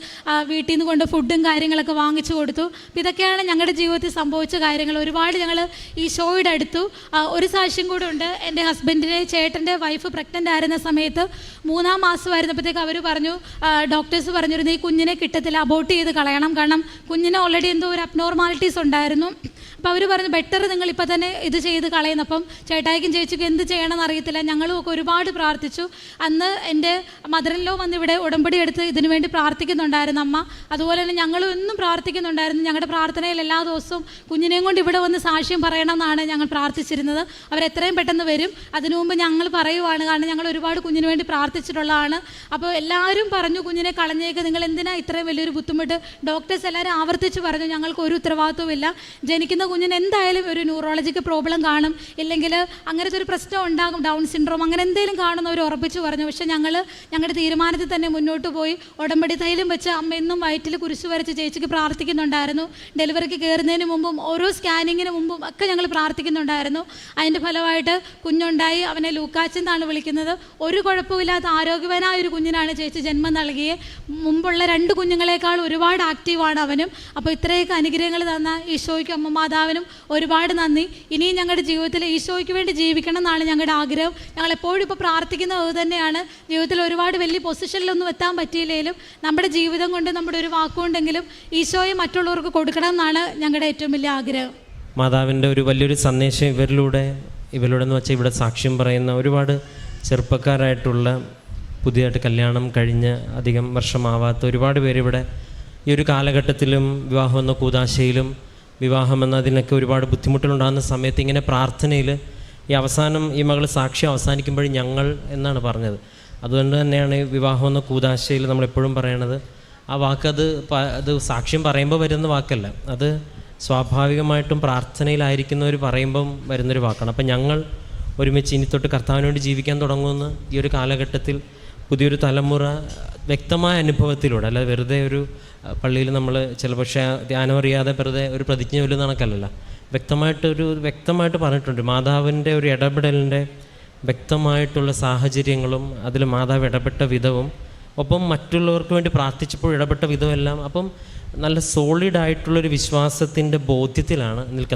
Speaker 1: വീട്ടിൽ നിന്ന് കൊണ്ട് ഫുഡും കാര്യങ്ങളൊക്കെ വാങ്ങിച്ചു കൊടുത്തു. അപ്പോൾ ഇതൊക്കെയാണ് ഞങ്ങളുടെ ജീവിതത്തിൽ സംഭവിച്ച കാര്യങ്ങൾ. ഒരുപാട് ഞങ്ങൾ ഈ ഷോയുടെ അടുത്തു. ഒരു സാക്ഷ്യം കൂടെ ഉണ്ട്. എൻ്റെ ഹസ്ബൻഡിൻ്റെ ചേട്ടൻ്റെ വൈഫ് പ്രഗ്നൻ്റ് ആയിരുന്ന സമയത്ത് 3-ാം മാസം ആയിരുന്നപ്പോഴത്തേക്ക് അവർ പറഞ്ഞു, ഡോക്ടേഴ്സ് പറഞ്ഞിരുന്നു ഈ കുഞ്ഞിനെ കിട്ടത്തില്ല, അബോർട്ട് ചെയ്ത് കളയണം, കാരണം കുഞ്ഞിന് ഓൾറെഡി എന്തോ ഒരു അബ്നോർമാലിറ്റീസ് ഉണ്ടായിരുന്നു. അപ്പോൾ അവർ പറഞ്ഞു ബെറ്റർ നിങ്ങളിപ്പോൾ തന്നെ ഇത് ചെയ്ത് കളയുന്നു. അപ്പം ചേട്ടായിക്കും ചേച്ചിക്കും എന്ത് ചെയ്യണമെന്ന് അറിയത്തില്ല. ഞങ്ങളും ഒക്കെ ഒരുപാട് പ്രാർത്ഥിച്ചു. അന്ന് എൻ്റെ മദറിൻലോ വന്ന് ഇവിടെ ഉടമ്പടി എടുത്ത് ഇതിനു വേണ്ടി പ്രാർത്ഥിക്കുന്നുണ്ടായിരുന്നു അമ്മ. അതുപോലെ തന്നെ ഞങ്ങളും എന്നും പ്രാർത്ഥിക്കുന്നുണ്ടായിരുന്നു. ഞങ്ങളുടെ പ്രാർത്ഥനയിൽ എല്ലാ ദിവസവും കുഞ്ഞിനെയും കൊണ്ട് ഇവിടെ വന്ന് സാക്ഷ്യം പറയണമെന്നാണ് ഞങ്ങൾ പ്രാർത്ഥിച്ചിരുന്നത്. അവരെത്രയും പെട്ടെന്ന് വരും. അതിനു മുമ്പ് ഞങ്ങൾ പറയുവാണ്, കാരണം ഞങ്ങൾ ഒരുപാട് കുഞ്ഞിന് വേണ്ടി പ്രാർത്ഥിച്ചിട്ടുള്ളതാണ്. അപ്പോൾ എല്ലാവരും പറഞ്ഞു കുഞ്ഞിനെ കളഞ്ഞേക്ക്, നിങ്ങൾ എന്തിനാ ഇത്രയും വലിയൊരു ബുദ്ധിമുട്ട്. ഡോക്ടേഴ്സ് എല്ലാവരും ആവർത്തിച്ച് പറഞ്ഞു ഞങ്ങൾക്ക് ഒരു ഉത്തരവാദിത്വമില്ല, ജനിക്കുന്ന കുഞ്ഞിന് എന്തായാലും ഒരു ന്യൂറോളജിക്കൽ പ്രോബ്ലം കാണും, ഇല്ലെങ്കിൽ അങ്ങനത്തെ ഒരു പ്രശ്നം ഉണ്ടാകും, ഡൗൺ സിൻഡ്രോം അങ്ങനെ എന്തെങ്കിലും കാണുന്നവർ ഉറപ്പിച്ച് പറഞ്ഞു. പക്ഷേ ഞങ്ങളുടെ തീരുമാനത്തിൽ തന്നെ മുന്നോട്ട് പോയി. ഉടമ്പടി തൈലം വെച്ച് അമ്മ എന്നും വയറ്റിൽ കുരിശ് വരച്ച് ചേച്ചിക്ക് പ്രാർത്ഥിക്കുന്നുണ്ടായിരുന്നു. ഡെലിവറിക്ക് കയറുന്നതിന് മുമ്പും ഓരോ സ്കാനിങ്ങിന് മുമ്പും ഒക്കെ ഞങ്ങൾ പ്രാർത്ഥിക്കുന്നുണ്ടായിരുന്നു. അതിൻ്റെ ഫലമായിട്ട് കുഞ്ഞുണ്ടായി. അവനെ ലൂക്കാച്ചൻ എന്നാണ് വിളിക്കുന്നത്. ഒരു കുഴപ്പമില്ലാത്ത ആരോഗ്യവാനായ ഒരു കുഞ്ഞിനാണ് ചേച്ചി ജന്മം നൽകിയത്. മുമ്പുള്ള 2 കുഞ്ഞുങ്ങളെക്കാൾ ഒരുപാട് ആക്റ്റീവാണ് അവനും. അപ്പോൾ ഇത്രയൊക്കെ അനുഗ്രഹങ്ങൾ തന്ന ഈശോയ്ക്കും അമ്മ മാതാവിനും ഒരുപാട് നന്ദി. ഇനിയും ഞങ്ങളുടെ ജീവിതത്തിൽ ഈശോയ്ക്ക് വേണ്ടി ജീവിക്കണം എന്നാണ് ഞങ്ങളുടെ ആഗ്രഹം. ഞങ്ങളെപ്പോഴും ഇപ്പോൾ പ്രാർത്ഥിക്കുന്നത് അത് തന്നെയാണ്. ജീവിതത്തിൽ ഒരുപാട് വലിയ പൊസിഷനിലൊന്നും എത്താൻ പറ്റിയില്ലെങ്കിലും നമ്മുടെ ജീവിതം കൊണ്ട്, നമ്മുടെ ഒരു വാക്കുകൊണ്ടെങ്കിലും ഈശോയെ മറ്റുള്ളവർക്ക് കൊടുക്കണം എന്നാണ് ഞങ്ങളുടെ ഏറ്റവും വലിയ ആഗ്രഹം.
Speaker 2: മാതാവിൻ്റെ ഒരു വലിയൊരു സന്ദേശം ഇവരിലൂടെ എന്ന് വെച്ചാൽ ഇവിടെ സാക്ഷ്യം പറയുന്ന ഒരുപാട് ചെറുപ്പക്കാരായിട്ടുള്ള പുതിയതായിട്ട് കല്യാണം കഴിഞ്ഞ് അധികം വർഷമാവാത്ത ഒരുപാട് പേര് ഇവിടെ ഈ ഒരു കാലഘട്ടത്തിലും വിവാഹം എന്ന കൂദാശയിലും വിവാഹം എന്നതിനൊക്കെ ഒരുപാട് ബുദ്ധിമുട്ടുകളുണ്ടാകുന്ന സമയത്ത് ഇങ്ങനെ പ്രാർത്ഥനയിൽ ഈ അവസാനം ഈ മകൾ സാക്ഷ്യം അവസാനിക്കുമ്പോഴും ഞങ്ങൾ എന്നാണ് പറഞ്ഞത്. അതുകൊണ്ട് തന്നെയാണ് ഈ വിവാഹം എന്ന കൂദാശയിൽ നമ്മളെപ്പോഴും പറയണത്. ആ വാക്കത് അത് സാക്ഷ്യം പറയുമ്പോൾ വരുന്ന വാക്കല്ല, അത് സ്വാഭാവികമായിട്ടും പ്രാർത്ഥനയിലായിരിക്കുന്നവർ പറയുമ്പം വരുന്നൊരു വാക്കാണ്. അപ്പം ഞങ്ങൾ ഒരുമിച്ച് ഇനി തൊട്ട് കർത്താവിന് വേണ്ടി ജീവിക്കാൻ തുടങ്ങുമെന്ന് ഈ ഒരു കാലഘട്ടത്തിൽ പുതിയൊരു തലമുറ വ്യക്തമായ അനുഭവത്തിലൂടെ, അല്ലാതെ വെറുതെ ഒരു പള്ളിയിൽ നമ്മൾ ചിലപക്ഷേ ധ്യാനം അറിയാതെ വെറുതെ ഒരു പ്രതിജ്ഞ ചൊല്ലുന്ന കണക്കല്ലല്ലോ, വ്യക്തമായിട്ട് പറഞ്ഞിട്ടുണ്ട്. മാതാവിൻ്റെ ഒരു ഇടപെടലിൻ്റെ വ്യക്തമായിട്ടുള്ള സാഹചര്യങ്ങളും അതിൽ മാതാവ് ഇടപെട്ട വിധവും, ഒപ്പം മറ്റുള്ളവർക്ക് വേണ്ടി പ്രാർത്ഥിച്ചപ്പോൾ ഇടപെട്ട വിധവും എല്ലാം, അപ്പം നല്ല സോളിഡായിട്ടുള്ളൊരു വിശ്വാസത്തിൻ്റെ ബോധ്യത്തിലാണ് നിൽക്കുന്നത്.